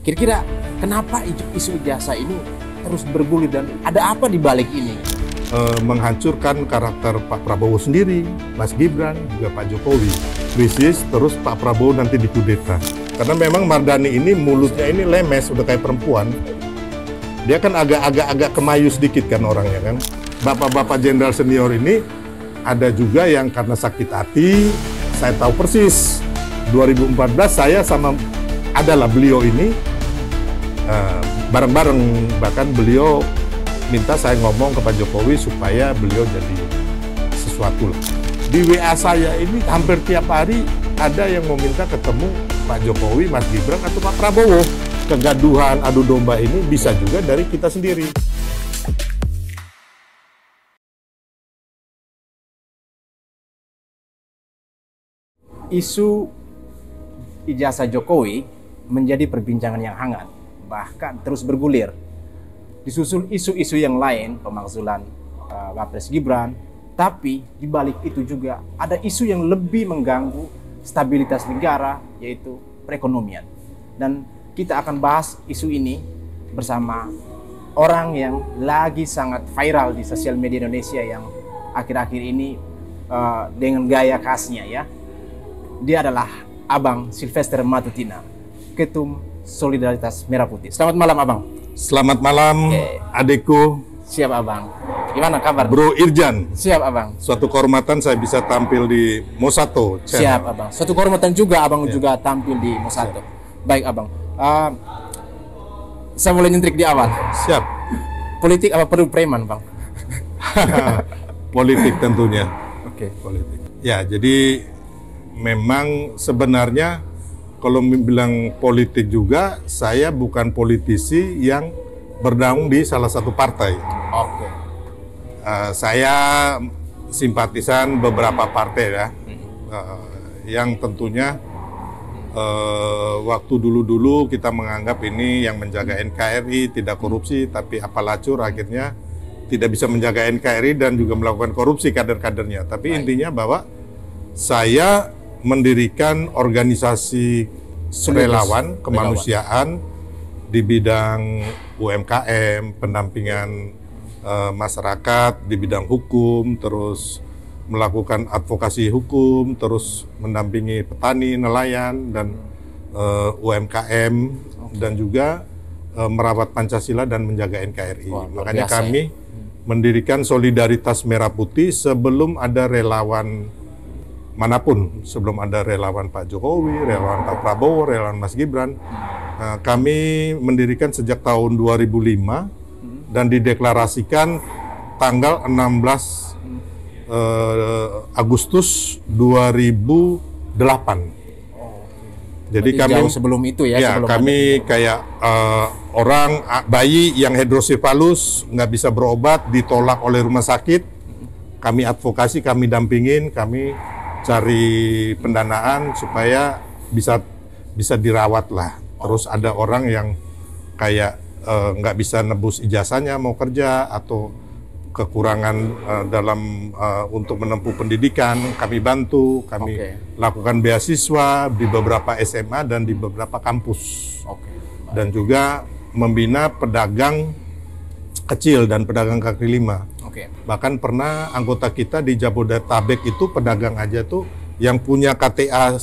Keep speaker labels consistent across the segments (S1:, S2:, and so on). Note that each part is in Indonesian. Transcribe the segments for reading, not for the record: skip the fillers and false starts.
S1: Kira-kira kenapa isu ijazah ini terus bergulir dan ada apa di balik ini?
S2: Menghancurkan karakter Pak Prabowo sendiri, Mas Gibran, juga Pak Jokowi. Krisis, terus Pak Prabowo nanti dikudeta. Karena memang Mardhani ini mulutnya ini lemes, udah kayak perempuan. Dia kan agak kemayu sedikit kan orangnya kan. Bapak-bapak jenderal senior ini ada juga yang karena sakit hati, saya tahu persis. 2014 saya sama adalah beliau ini bareng-bareng, bahkan beliau minta saya ngomong ke Pak Jokowi supaya beliau jadi sesuatu lah. Di WA saya ini hampir tiap hari ada yang mau minta ketemu Pak Jokowi, Mas Gibran, atau Pak Prabowo. Kegaduhan, adu domba ini bisa juga dari kita sendiri.
S1: Isu ijazah Jokowi menjadi perbincangan yang hangat, bahkan terus bergulir. Disusul isu-isu yang lain, pemakzulan Wapres Gibran, tapi di balik itu juga ada isu yang lebih mengganggu stabilitas negara, yaitu perekonomian. Dan kita akan bahas isu ini bersama orang yang lagi sangat viral di sosial media Indonesia yang akhir-akhir ini dengan gaya khasnya ya. Dia adalah Abang Silvester Matutina, Ketum Solidaritas Merah Putih. Selamat malam, Abang.
S2: Selamat malam, adikku.
S1: Siap, Abang. Gimana kabar?
S2: Bro Irjan.
S1: Siap, Abang.
S2: Suatu kehormatan saya bisa tampil di Mosato Channel.
S1: Siap, Abang. Suatu kehormatan juga Abang juga tampil di Mosato. Baik, Abang. Saya mulai nyentrik di awal.
S2: Siap.
S1: Politik apa perlu preman, Bang?
S2: Politik tentunya.
S1: Oke.
S2: Politik. Ya, jadi memang sebenarnya kalau bilang politik juga, saya bukan politisi yang bernaung di salah satu partai.
S1: Oke.
S2: Saya simpatisan beberapa partai ya, yang tentunya waktu dulu-dulu kita menganggap ini yang menjaga NKRI tidak korupsi, tapi apalacur akhirnya tidak bisa menjaga NKRI dan juga melakukan korupsi kader-kadernya. Tapi intinya bahwa saya mendirikan organisasi relawan kemanusiaan di bidang UMKM, pendampingan masyarakat di bidang hukum, terus melakukan advokasi hukum, terus mendampingi petani, nelayan, dan UMKM, dan juga merawat Pancasila dan menjaga NKRI. Makanya kami mendirikan Solidaritas Merah Putih sebelum ada relawan manapun, sebelum ada relawan Pak Jokowi, relawan Pak Prabowo, relawan Mas Gibran. Kami mendirikan sejak tahun 2005 dan dideklarasikan tanggal 16 Agustus 2008. Jadi kami
S1: jauh sebelum itu ya.
S2: Ya, kami kayak orang bayi yang hidrosefalus nggak bisa berobat, ditolak oleh rumah sakit. Kami advokasi, kami dampingin, kami cari pendanaan supaya bisa dirawat lah. Terus ada orang yang kayak nggak bisa nebus ijazahnya mau kerja atau kekurangan dalam untuk menempuh pendidikan, kami bantu, kami lakukan beasiswa di beberapa SMA dan di beberapa kampus. Dan juga membina pedagang kecil dan pedagang kaki lima. Bahkan pernah anggota kita di Jabodetabek itu pedagang aja tuh yang punya KTA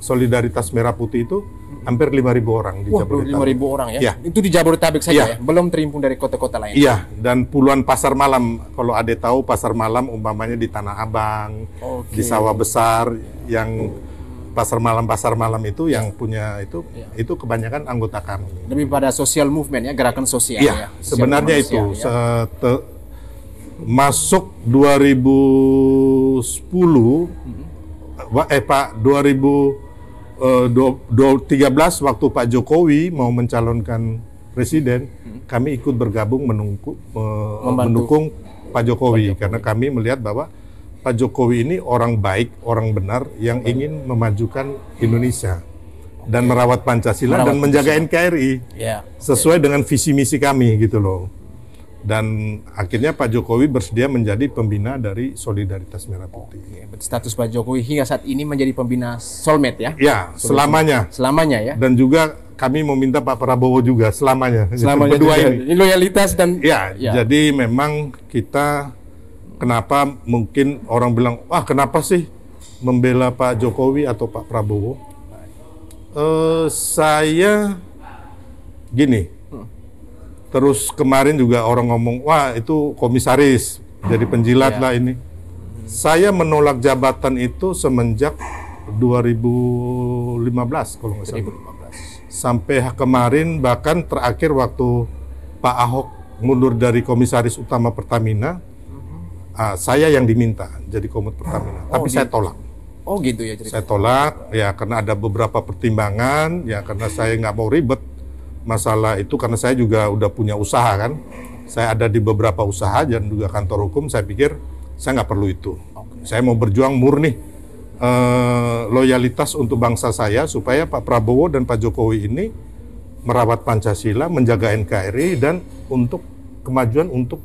S2: Solidaritas Merah Putih itu hampir 5.000 orang di Jabodetabek.
S1: 5.000 orang ya? Itu di Jabodetabek saja ya? Belum terimpun dari kota-kota lain?
S2: Iya, dan puluhan pasar malam. Kalau Ade tahu pasar malam umpamanya di Tanah Abang, di Sawah Besar, yang pasar malam itu yang punya itu kebanyakan anggota kami.
S1: Lebih pada social movement ya, gerakan sosial ya?
S2: Sebenarnya itu. Masuk 2010, Pak, 2013 waktu Pak Jokowi mau mencalonkan presiden, kami ikut bergabung mendukung Pak Jokowi karena kami melihat bahwa Pak Jokowi ini orang baik, orang benar yang ingin memajukan Indonesia dan merawat Pancasila dan menjaga NKRI sesuai dengan visi misi kami gitu loh. Dan akhirnya Pak Jokowi bersedia menjadi pembina dari Solidaritas Merah Putih.
S1: Status Pak Jokowi hingga saat ini menjadi pembina Solmed ya?
S2: Ya, selamanya.
S1: Selamanya ya?
S2: Dan juga kami meminta Pak Prabowo juga selamanya.
S1: Berdua ini loyalitas dan
S2: ya, jadi memang kita kenapa mungkin orang bilang, wah kenapa sih membela Pak Jokowi atau Pak Prabowo? Saya gini, terus kemarin juga orang ngomong, wah itu komisaris, jadi penjilat lah ini. Saya menolak jabatan itu semenjak 2015 kalau nggak salah. Sampai kemarin, bahkan terakhir waktu Pak Ahok mundur dari komisaris utama Pertamina, saya yang diminta jadi komut Pertamina, tapi saya tolak.
S1: Oh gitu ya cerita.
S2: Saya tolak, ya karena ada beberapa pertimbangan, ya karena saya nggak mau ribet masalah itu, karena saya juga udah punya usaha kan. Saya ada di beberapa usaha dan juga kantor hukum, saya pikir saya nggak perlu itu. Saya mau berjuang murni. Loyalitas untuk bangsa saya supaya Pak Prabowo dan Pak Jokowi ini merawat Pancasila, menjaga NKRI dan untuk kemajuan untuk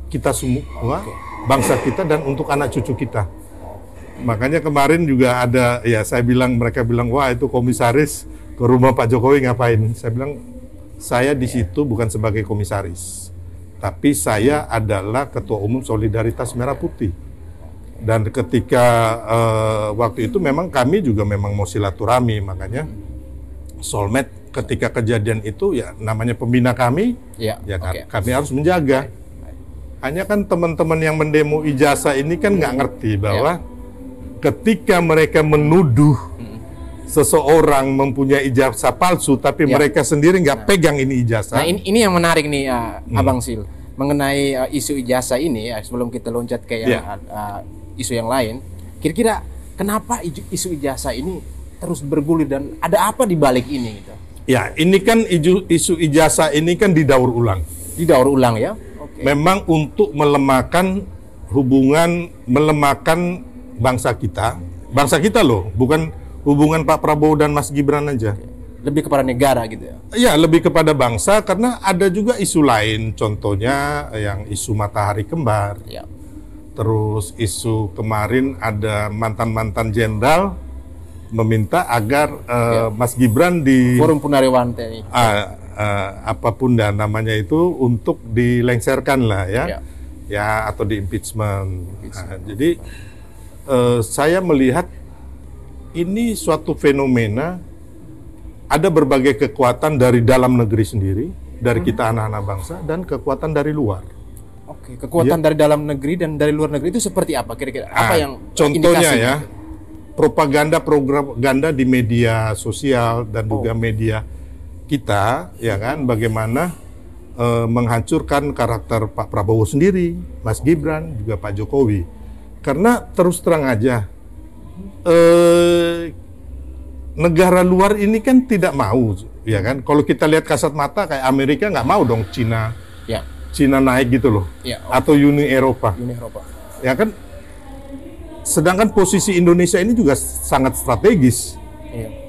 S2: kita semua, bangsa kita dan untuk anak cucu kita. Makanya kemarin juga ada, ya saya bilang, mereka bilang, wah itu komisaris ke rumah Pak Jokowi ngapain? Saya bilang, saya di situ bukan sebagai komisaris, tapi saya adalah Ketua Umum Solidaritas Merah Putih. Dan ketika waktu itu memang kami juga memang mau silaturahmi, makanya Solmed ketika kejadian itu ya namanya pembina kami, kami harus menjaga. Hanya kan teman-teman yang mendemo ijazah ini kan nggak ngerti bahwa ketika mereka menuduh seseorang mempunyai ijazah palsu, tapi mereka sendiri nggak pegang ini ijazah.
S1: Nah ini yang menarik nih Abang Sil, mengenai isu ijazah ini ya, sebelum kita loncat ke yang isu yang lain, kira-kira kenapa isu ijazah ini terus bergulir dan ada apa di balik ini gitu?
S2: Ya, ini kan isu ijazah ini kan didaur ulang.
S1: Didaur ulang ya?
S2: Memang untuk melemahkan hubungan, melemahkan bangsa kita loh, bukan hubungan Pak Prabowo dan Mas Gibran aja.
S1: Lebih kepada negara gitu ya?
S2: Ya, lebih kepada bangsa karena ada juga isu lain, contohnya yang isu matahari kembar. Ya. Terus isu kemarin ada mantan-mantan jenderal meminta agar Mas Gibran di
S1: Forum Punariwante ini.
S2: Apapun dan namanya itu untuk dilengserkan lah ya atau di impeachment. Jadi saya melihat ini suatu fenomena, ada berbagai kekuatan dari dalam negeri sendiri, dari kita anak-anak bangsa, dan kekuatan dari luar.
S1: Oke, kekuatan dari dalam negeri dan dari luar negeri itu seperti apa kira-kira? Apa yang
S2: contohnya ya, propaganda di media sosial dan juga media kita, ya kan, bagaimana menghancurkan karakter Pak Prabowo sendiri, Mas Gibran, juga Pak Jokowi. Karena terus terang aja, negara luar ini kan tidak mau, ya kan? Kalau kita lihat kasat mata kayak Amerika nggak mau dong Cina naik gitu loh, atau Uni Eropa. Ya kan? Sedangkan posisi Indonesia ini juga sangat strategis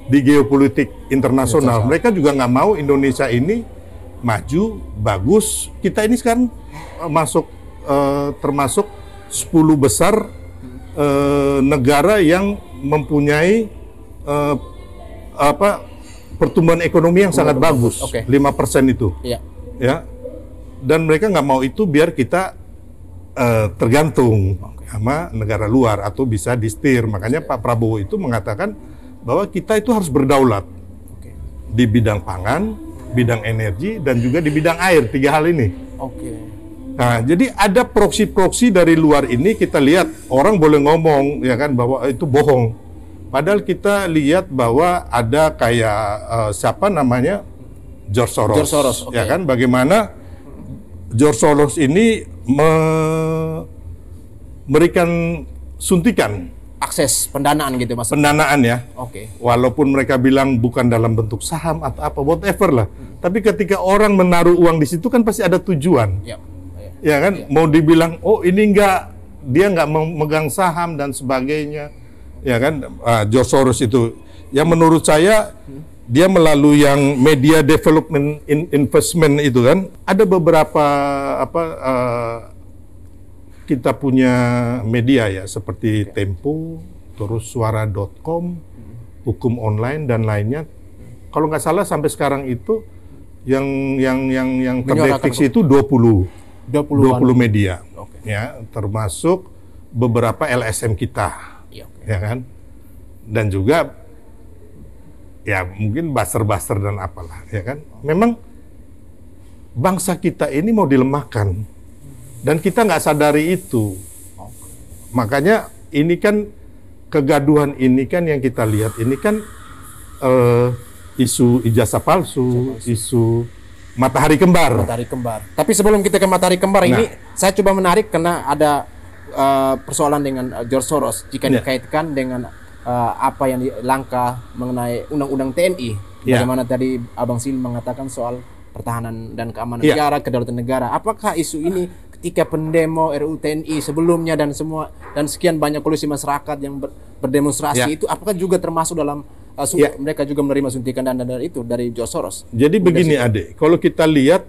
S2: di geopolitik internasional. Mereka juga nggak mau Indonesia ini maju, bagus. Kita ini sekarang termasuk 10 besar negara yang mempunyai pertumbuhan ekonomi yang sangat bagus, 5% itu. Ya. Dan mereka nggak mau itu biar kita tergantung sama negara luar atau bisa disetir. Makanya Pak Prabowo itu mengatakan bahwa kita itu harus berdaulat di bidang pangan, bidang energi, dan juga di bidang air, 3 hal ini. Nah, jadi ada proksi-proksi dari luar ini, kita lihat orang boleh ngomong ya kan bahwa itu bohong. Padahal kita lihat bahwa ada kayak siapa namanya George Soros, ya kan, bagaimana George Soros ini memberikan suntikan
S1: akses pendanaan gitu Mas.
S2: Pendanaan ya. Walaupun mereka bilang bukan dalam bentuk saham atau apa whatever lah. Tapi ketika orang menaruh uang di situ kan pasti ada tujuan. Ya kan? Mau dibilang oh ini dia nggak memegang saham dan sebagainya. Ya kan? George Soros itu yang menurut saya dia melalui yang media development investment itu kan ada beberapa kita punya media ya seperti Tempo, terus suara.com, Hukum Online dan lainnya. kalau nggak salah sampai sekarang itu yang
S1: Menyuarakan
S2: terdeteksi itu 20 media,
S1: Oke.
S2: ya, termasuk beberapa LSM kita,
S1: Iya, oke.
S2: ya kan, dan juga ya mungkin buzzer dan apalah, ya kan. Memang bangsa kita ini mau dilemahkan dan kita nggak sadari itu. Makanya ini kan kegaduhan ini kan yang kita lihat ini kan isu ijazah palsu, isu matahari kembar.
S1: Matahari kembar. Tapi sebelum kita ke matahari kembar ini, saya coba menarik karena ada persoalan dengan George Soros jika dikaitkan dengan apa yang langkah mengenai undang-undang TNI. Bagaimana tadi Abang Sil mengatakan soal pertahanan dan keamanan negara, kedaulatan negara. Apakah isu ini ketika pendemo RUU TNI sebelumnya dan sekian banyak koalisi masyarakat yang berdemonstrasi itu, apakah juga termasuk dalam mereka juga menerima suntikan dana dari itu dari George Soros? Jadi
S2: begini Ade, kalau kita lihat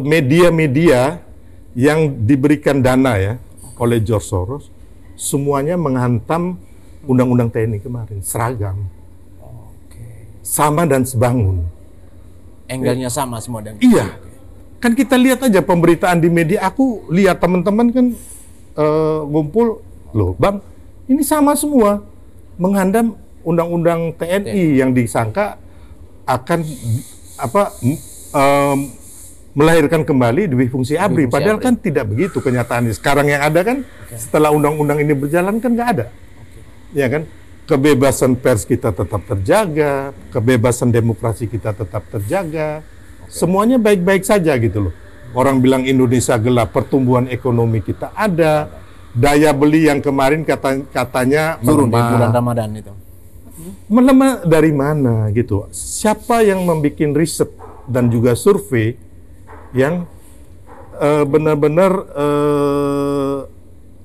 S2: media-media yang diberikan dana ya oleh George Soros, semuanya menghantam undang-undang TNI kemarin, seragam, sama dan sebangun.
S1: Angle-nya sama semua dan
S2: iya. Kan kita lihat aja pemberitaan di media, aku lihat teman-teman kan ngumpul, loh Bang, ini sama semua menghandam undang-undang TNI yang disangka akan melahirkan kembali dwi fungsi ABRI. Padahal kan tidak begitu kenyataannya. Sekarang yang ada kan setelah undang-undang ini berjalan kan nggak ada, ya kan? Kebebasan pers kita tetap terjaga, kebebasan demokrasi kita tetap terjaga, semuanya baik-baik saja gitu loh. Orang bilang Indonesia gelap, pertumbuhan ekonomi kita ada, daya beli yang kemarin katanya
S1: turun di bulan Ramadan itu.
S2: Melemah dari mana gitu? Siapa yang membuat riset dan juga survei yang benar-benar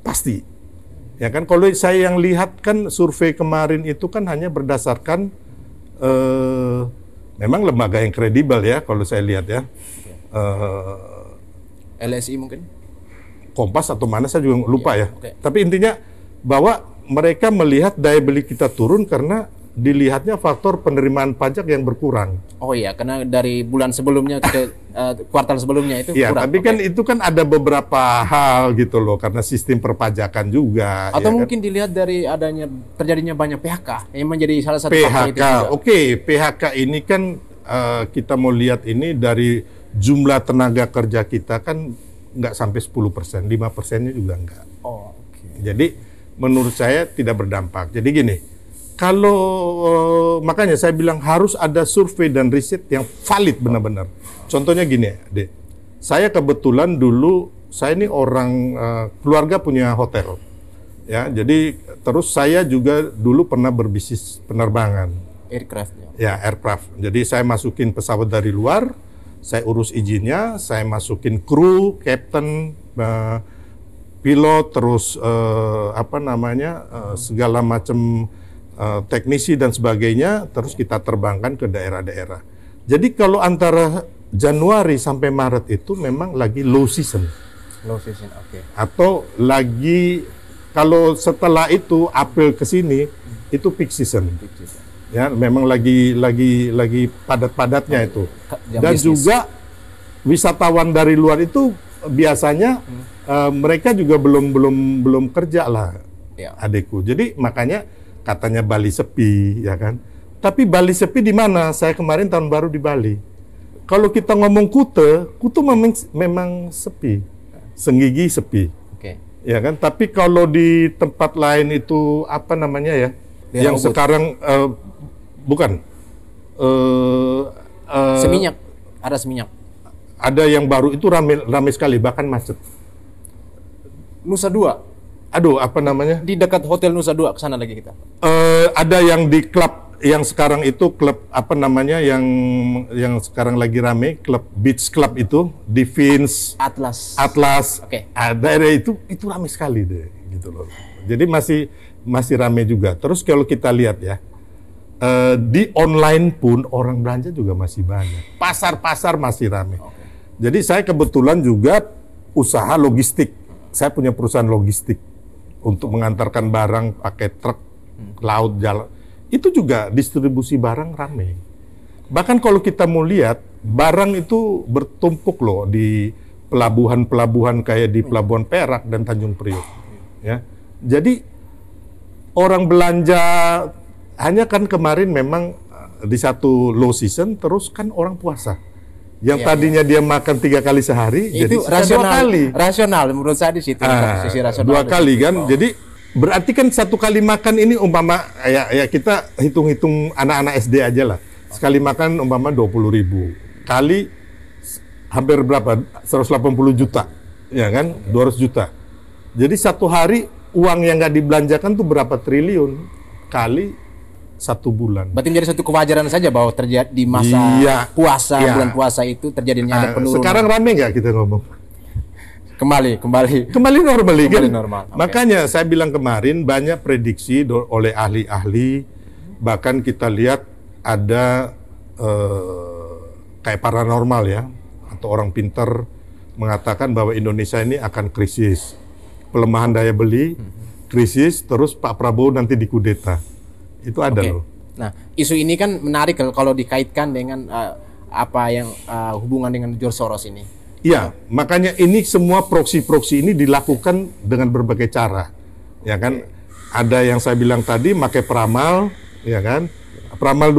S2: pasti? Ya kan, kalau saya yang lihat kan survei kemarin itu kan hanya berdasarkan memang lembaga yang kredibel ya kalau saya lihat ya.
S1: LSI mungkin?
S2: Kompas atau mana saya juga lupa ya. Tapi intinya bahwa mereka melihat daya beli kita turun karena dilihatnya faktor penerimaan pajak yang berkurang.
S1: Oh iya, karena dari bulan sebelumnya ke kuartal sebelumnya itu
S2: ya,
S1: kurang.
S2: Tapi kan itu kan ada beberapa hal gitu loh, karena sistem perpajakan juga.
S1: Atau
S2: ya
S1: mungkin dilihat dari terjadinya banyak PHK yang menjadi salah satu
S2: PHK. PHK ini kan kita mau lihat ini dari jumlah tenaga kerja kita kan nggak sampai 10%, 5%-nya juga nggak. Jadi menurut saya tidak berdampak. Jadi gini, kalau makanya saya bilang harus ada survei dan riset yang valid benar-benar. Contohnya gini, Dek. Saya kebetulan dulu saya ini orang keluarga punya hotel. Ya, jadi terus saya juga dulu pernah berbisnis penerbangan.
S1: Aircraft.
S2: Ya, aircraft. Jadi saya masukin pesawat dari luar, saya urus izinnya, saya masukin kru, captain, pilot, terus segala macam teknisi dan sebagainya, terus kita terbangkan ke daerah-daerah. Jadi kalau antara Januari sampai Maret itu memang lagi low season.
S1: Low season,
S2: Atau lagi kalau setelah itu April ke sini itu peak season. Ya, memang lagi padat-padatnya itu. Dan juga wisatawan dari luar itu biasanya mereka juga belum kerja lah, adekku. Jadi makanya katanya Bali sepi, ya kan? Tapi Bali sepi di mana? Saya kemarin tahun baru di Bali. Kalau kita ngomong Kuta memang sepi, Senggigi sepi, ya kan? Tapi kalau di tempat lain itu apa namanya ya? Yang sekarang bukan
S1: Seminyak, ada Seminyak.
S2: Ada yang baru itu ramai sekali, bahkan macet.
S1: Nusa Dua.
S2: Aduh, apa namanya?
S1: Di dekat Hotel Nusa Dua, ke sana lagi kita.
S2: Ada yang di klub yang sekarang itu klub apa namanya yang sekarang lagi rame, klub beach club itu di Vince Atlas. Ada itu ramai sekali deh, gitu loh. Jadi masih rame juga. Terus kalau kita lihat ya, di online pun orang belanja juga masih banyak. Pasar-pasar masih rame. Jadi saya kebetulan juga usaha logistik. Saya punya perusahaan logistik untuk mengantarkan barang pakai truk, laut, jalan. Itu juga distribusi barang rame. Bahkan kalau kita mau lihat, barang itu bertumpuk loh di pelabuhan-pelabuhan kayak di Pelabuhan Perak dan Tanjung Priok. Ya, jadi orang belanja hanya kan kemarin memang di satu low season, terus kan orang puasa. Yang tadinya dia makan 3 kali sehari,
S1: itu
S2: jadi
S1: rasional,
S2: 2 kali.
S1: Rasional menurut saya di situ. Sisi rasional
S2: 2 kali kan, jadi berarti kan 1 kali makan ini umpama ya kita hitung-hitung anak-anak SD aja lah. Sekali makan umpama 20.000 kali hampir berapa? 180 juta, ya kan? 200 juta. Jadi 1 hari uang yang nggak dibelanjakan tuh berapa triliun kali 1 bulan.
S1: Berarti menjadi satu kewajaran saja bahwa terjadi di masa puasa, bulan puasa itu terjadinya ada penurunan.
S2: Sekarang rame nggak kita ngomong?
S1: Kembali
S2: normal kan?
S1: Normal. Okay.
S2: Makanya saya bilang kemarin banyak prediksi oleh ahli-ahli, bahkan kita lihat ada kayak paranormal ya, atau orang pintar mengatakan bahwa Indonesia ini akan krisis, pelemahan daya beli, krisis, terus Pak Prabowo nanti dikudeta. Itu ada loh.
S1: Nah, isu ini kan menarik kalau dikaitkan dengan apa yang hubungan dengan George Soros ini.
S2: Iya, makanya ini semua proksi-proksi ini dilakukan dengan berbagai cara, ya kan? Ada yang saya bilang tadi, pakai peramal, ya kan? Peramal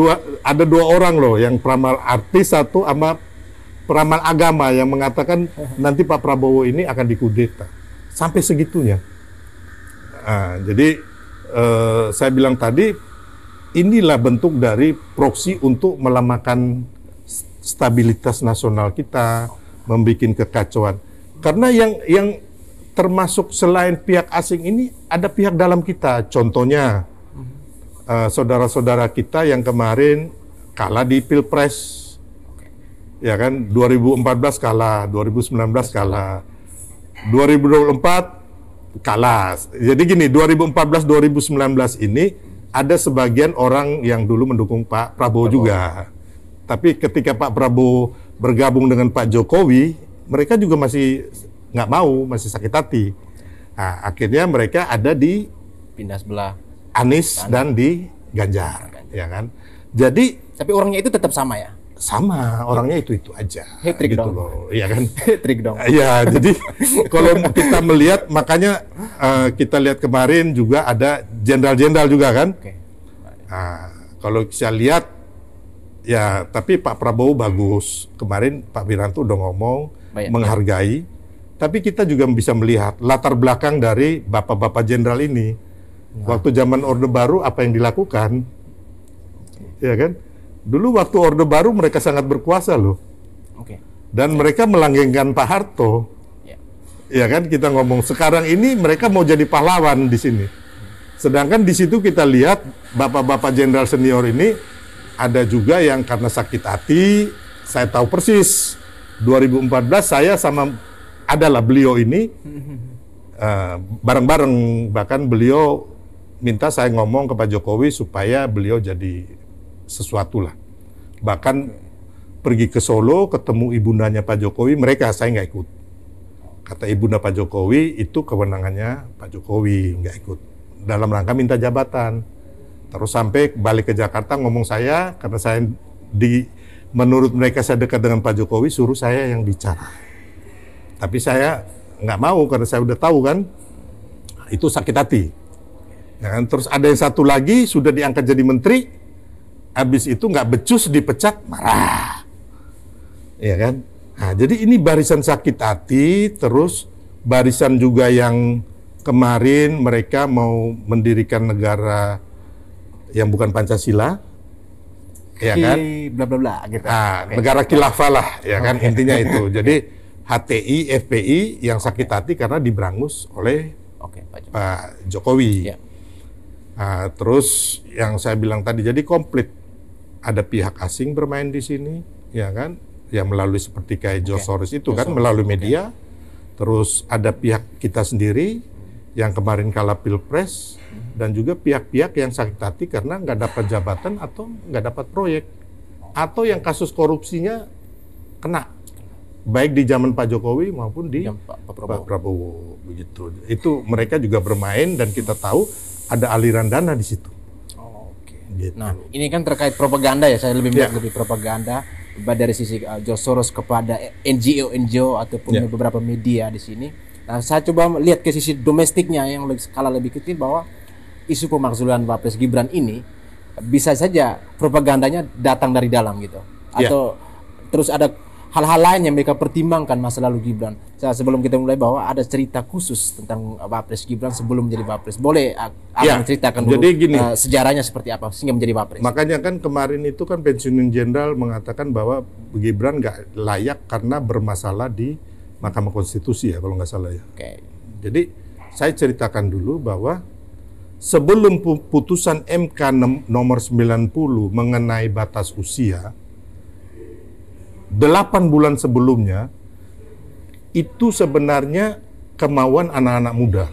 S2: ada 2 orang loh, yang peramal artis, satu sama peramal agama yang mengatakan nanti Pak Prabowo ini akan dikudeta. Sampai segitunya. Nah, jadi saya bilang tadi, inilah bentuk dari proksi untuk melemahkan stabilitas nasional kita, membuat kekacauan. Karena yang termasuk selain pihak asing ini, ada pihak dalam kita. Contohnya, saudara-saudara kita yang kemarin kalah di Pilpres, ya kan, 2014 kalah, 2019 kalah, 2024 kalah. Jadi gini, 2014-2019 ini ada sebagian orang yang dulu mendukung Pak Prabowo juga. Tapi ketika Pak Prabowo bergabung dengan Pak Jokowi, mereka juga masih nggak mau, masih sakit hati. Nah, akhirnya mereka ada di
S1: pindah sebelah
S2: Anies dan di Ganjar, ya kan? Jadi,
S1: tapi orangnya itu tetap sama ya?
S2: Sama, orangnya itu aja.
S1: Hat-trick
S2: gitu
S1: dong.
S2: loh, ya kan?
S1: Hat-trick dong.
S2: Ya, jadi kalau kita melihat, makanya kita lihat kemarin juga ada jenderal-jenderal juga kan?
S1: Okay.
S2: Nah, kalau saya lihat, ya tapi Pak Prabowo bagus. Kemarin Pak Wiranto udah ngomong, menghargai. Tapi kita juga bisa melihat latar belakang dari bapak-bapak jenderal ini. Waktu zaman Orde Baru apa yang dilakukan, ya kan? Dulu waktu Orde Baru mereka sangat berkuasa loh, dan mereka melanggengkan Pak Harto, ya kan? Kita ngomong sekarang ini mereka mau jadi pahlawan di sini, sedangkan di situ kita lihat bapak-bapak jenderal senior ini ada juga yang karena sakit hati. Saya tahu persis 2014 saya sama adalah beliau ini bareng-bareng, bahkan beliau minta saya ngomong ke Pak Jokowi supaya beliau jadi sesuatu lah. Bahkan pergi ke Solo ketemu ibundanya Pak Jokowi, saya nggak ikut. Kata ibunda Pak Jokowi itu kewenangannya Pak Jokowi, nggak ikut. Dalam rangka minta jabatan. Terus sampai balik ke Jakarta ngomong saya, karena saya menurut mereka saya dekat dengan Pak Jokowi, suruh saya yang bicara. Tapi saya nggak mau karena saya udah tahu kan, itu sakit hati. Ya kan? Terus ada yang satu lagi sudah diangkat jadi menteri, habis itu nggak becus dipecat, marah, ya kan? Nah, jadi ini barisan sakit hati, terus barisan juga yang kemarin mereka mau mendirikan negara yang bukan Pancasila, ya kan?
S1: Bla bla bla gitu.
S2: Nah, negara khilafah lah, ya kan? Intinya itu. Jadi HTI, FPI yang sakit hati karena diberangus oleh Pak Jokowi.
S1: Ya.
S2: Nah, terus yang saya bilang tadi, jadi komplit. Ada pihak asing bermain di sini, ya kan? Yang melalui seperti kayak George Soros itu kan, melalui media. Terus ada pihak kita sendiri yang kemarin kalah Pilpres, dan juga pihak-pihak yang sakit hati karena nggak dapat jabatan atau nggak dapat proyek, atau yang kasus korupsinya kena, baik di zaman Pak Jokowi maupun di Pak Prabowo, begitu. Itu mereka juga bermain dan kita tahu ada aliran dana di situ. Gitu.
S1: Nah, ini kan terkait propaganda ya, saya lebih melihat lebih propaganda baik dari sisi George Soros kepada NGO ataupun beberapa media di sini. Nah, saya coba lihat ke sisi domestiknya yang skala lebih kecil, bahwa isu pemakzulan Wapres Gibran ini bisa saja propagandanya datang dari dalam gitu, atau terus ada hal-hal lain yang mereka pertimbangkan masa lalu Gibran. Sebelum kita mulai, bahwa ada cerita khusus tentang Wapres Gibran sebelum menjadi Wapres. Boleh Abang ceritakan dulu
S2: jadi gini,
S1: sejarahnya seperti apa sehingga menjadi Wapres?
S2: Makanya kan kemarin itu kan Pensiunan Jenderal mengatakan bahwa Gibran nggak layak karena bermasalah di Mahkamah Konstitusi ya, kalau nggak salah ya. Jadi saya ceritakan dulu bahwa sebelum putusan MK nomor 90 mengenai batas usia, 8 bulan sebelumnya itu sebenarnya kemauan anak-anak muda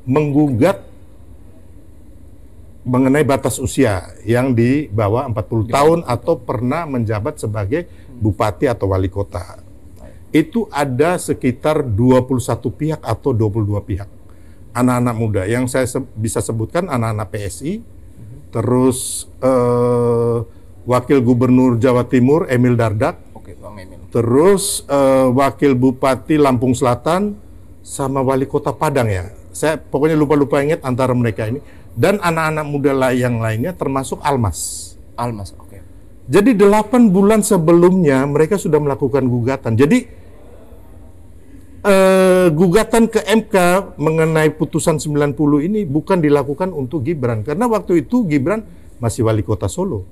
S2: menggugat mengenai batas usia yang di bawah 40 tahun atau pernah menjabat sebagai bupati atau wali kota. Itu ada sekitar 21 pihak atau 22 pihak anak-anak muda yang saya bisa sebutkan, anak-anak PSI, terus Wakil Gubernur Jawa Timur Emil Dardak, terus Wakil Bupati Lampung Selatan, sama Wali Kota Padang ya. Saya pokoknya lupa ingat antara mereka ini, dan anak-anak muda yang lainnya termasuk Almas. Jadi 8 bulan sebelumnya mereka sudah melakukan gugatan. Jadi gugatan ke MK mengenai putusan 90 ini bukan dilakukan untuk Gibran, karena waktu itu Gibran masih wali kota Solo.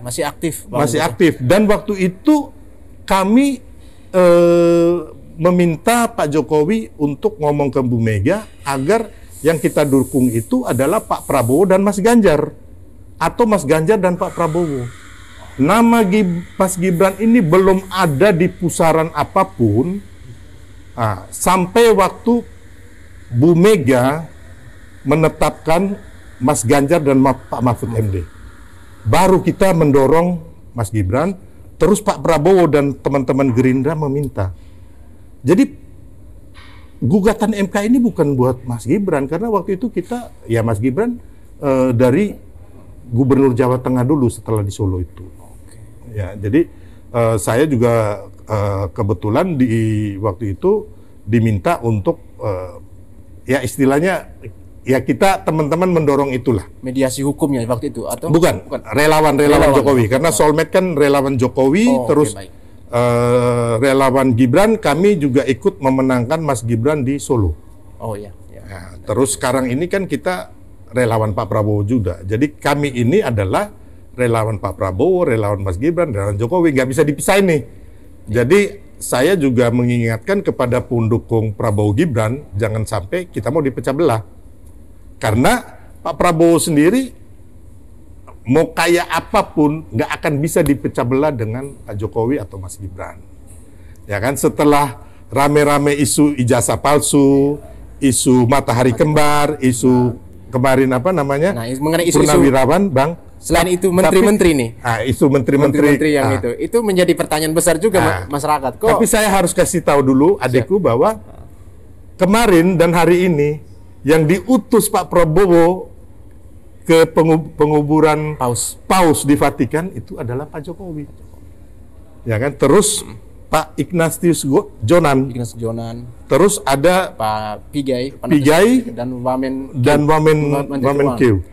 S1: Masih aktif.
S2: Masih aktif, dan waktu itu kami meminta Pak Jokowi untuk ngomong ke Bu Mega agar yang kita dukung itu adalah Pak Prabowo dan Mas Ganjar, atau Mas Ganjar dan Pak Prabowo. Nama Mas Gibran ini belum ada di pusaran apapun. Sampai waktu Bu Mega menetapkan Mas Ganjar dan Pak Mahfud MD, baru kita mendorong Mas Gibran, terus Pak Prabowo dan teman-teman Gerindra meminta. Jadi gugatan MK ini bukan buat Mas Gibran, karena waktu itu kita, ya Mas Gibran dari Gubernur Jawa Tengah dulu setelah di Solo itu. Ya, jadi saya juga kebetulan di waktu itu diminta untuk ya istilahnya ya kita teman-teman mendorong itulah.
S1: Mediasi hukumnya waktu itu atau
S2: bukan relawan Jokowi, karena Solmed kan relawan Jokowi, terus relawan Gibran, kami juga ikut memenangkan Mas Gibran di Solo. Nah, terus sekarang ini kan kita relawan Pak Prabowo juga. Jadi kami ini adalah relawan Pak Prabowo, relawan Mas Gibran, relawan Jokowi, nggak bisa dipisahin nih. Jadi saya juga mengingatkan kepada pendukung Prabowo Gibran, jangan sampai kita mau dipecah belah. Karena Pak Prabowo sendiri mau kaya apapun nggak akan bisa dipecah belah dengan Pak Jokowi atau Mas Gibran. Ya kan, setelah rame-rame isu ijazah palsu, isu matahari kembar, isu kemarin apa namanya?
S1: Mengenai isu
S2: Purnawirawan, Bang.
S1: Selain itu menteri-menteri nih.
S2: Isu menteri-menteri
S1: yang itu menjadi pertanyaan besar juga masyarakat.
S2: Tapi saya harus kasih tahu dulu adikku bahwa kemarin dan hari ini yang diutus Pak Prabowo ke penguburan Paus di Vatikan itu adalah Pak Jokowi. Ya kan? Terus Pak Ignatius Jonan. Terus ada
S1: Pak Pigai dan
S2: Wamen Q.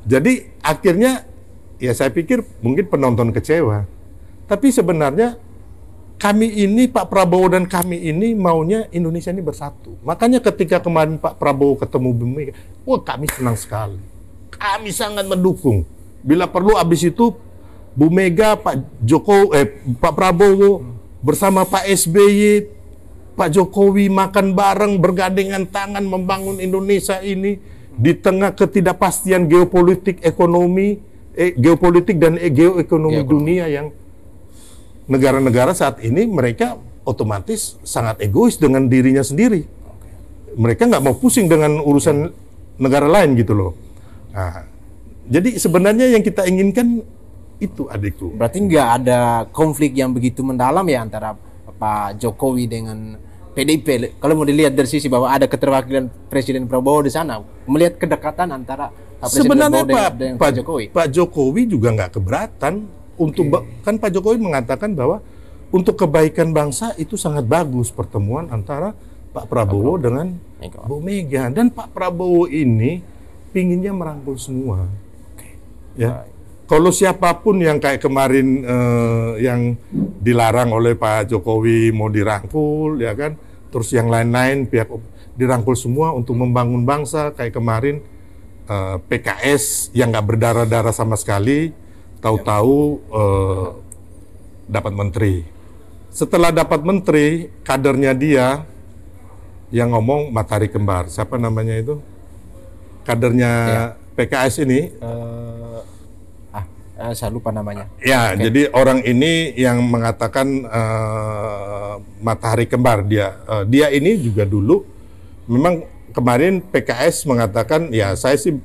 S2: Jadi akhirnya ya saya pikir mungkin penonton kecewa. Tapi sebenarnya kami ini, Pak Prabowo dan kami ini maunya Indonesia ini bersatu. Makanya ketika kemarin Pak Prabowo ketemu Bu Mega, kami senang sekali. Kami sangat mendukung. Bila perlu abis itu Bu Mega, Pak Prabowo bersama Pak SBY, Pak Jokowi makan bareng, bergandengan tangan membangun Indonesia ini di tengah ketidakpastian geopolitik dan geoekonomi dunia yang negara-negara saat ini mereka otomatis sangat egois dengan dirinya sendiri. Mereka nggak mau pusing dengan urusan negara lain gitu loh. Nah, jadi sebenarnya yang kita inginkan itu, adikku.
S1: Berarti nggak ada konflik yang begitu mendalam ya antara Pak Jokowi dengan PDIP. Kalau mau dilihat dari sisi bahwa ada keterwakilan Presiden Prabowo di sana, melihat kedekatan antara
S2: Sebenarnya
S1: Pak Jokowi.
S2: Pak Jokowi juga nggak keberatan untuk kan Pak Jokowi mengatakan bahwa untuk kebaikan bangsa itu sangat bagus pertemuan antara Pak Prabowo dengan Bu Mega, dan Pak Prabowo ini pinginnya merangkul semua. Ya. Kalau siapapun yang kayak kemarin yang dilarang oleh Pak Jokowi mau dirangkul, ya kan, terus yang lain-lain pihak dirangkul semua untuk membangun bangsa, kayak kemarin PKS yang nggak berdarah-darah sama sekali, tahu-tahu dapat menteri. Setelah dapat menteri, kadernya dia yang ngomong matahari kembar. Siapa namanya itu? Kadernya PKS ini.
S1: Saya lupa namanya.
S2: Ya, jadi orang ini yang mengatakan matahari kembar dia. Dia ini juga dulu memang kemarin PKS mengatakan, ya saya sih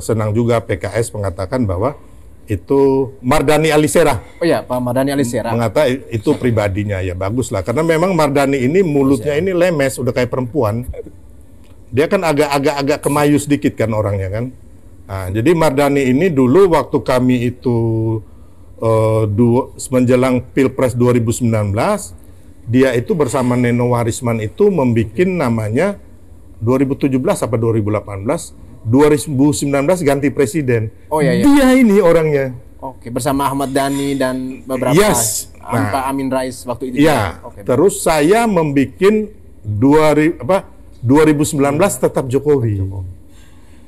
S2: senang juga PKS mengatakan bahwa itu Mardhani Alisera.
S1: Oh ya, Pak Mardhani Alisera.
S2: Mengatakan itu pribadinya, ya bagus lah. Karena memang Mardhani ini mulutnya ini lemes, udah kayak perempuan. Dia kan agak kemayu sedikit kan orangnya kan. Nah, jadi Mardhani ini dulu waktu kami itu menjelang Pilpres 2019, dia itu bersama Neno Warisman itu membuat namanya 2017 apa 2018, 2019 ganti presiden.
S1: Oh iya, iya.
S2: Dia ini orangnya.
S1: Oke, bersama Ahmad Dhani dan beberapa Pak Amin Rais waktu itu.
S2: Iya. Terus saya membuat 2019 tetap Jokowi.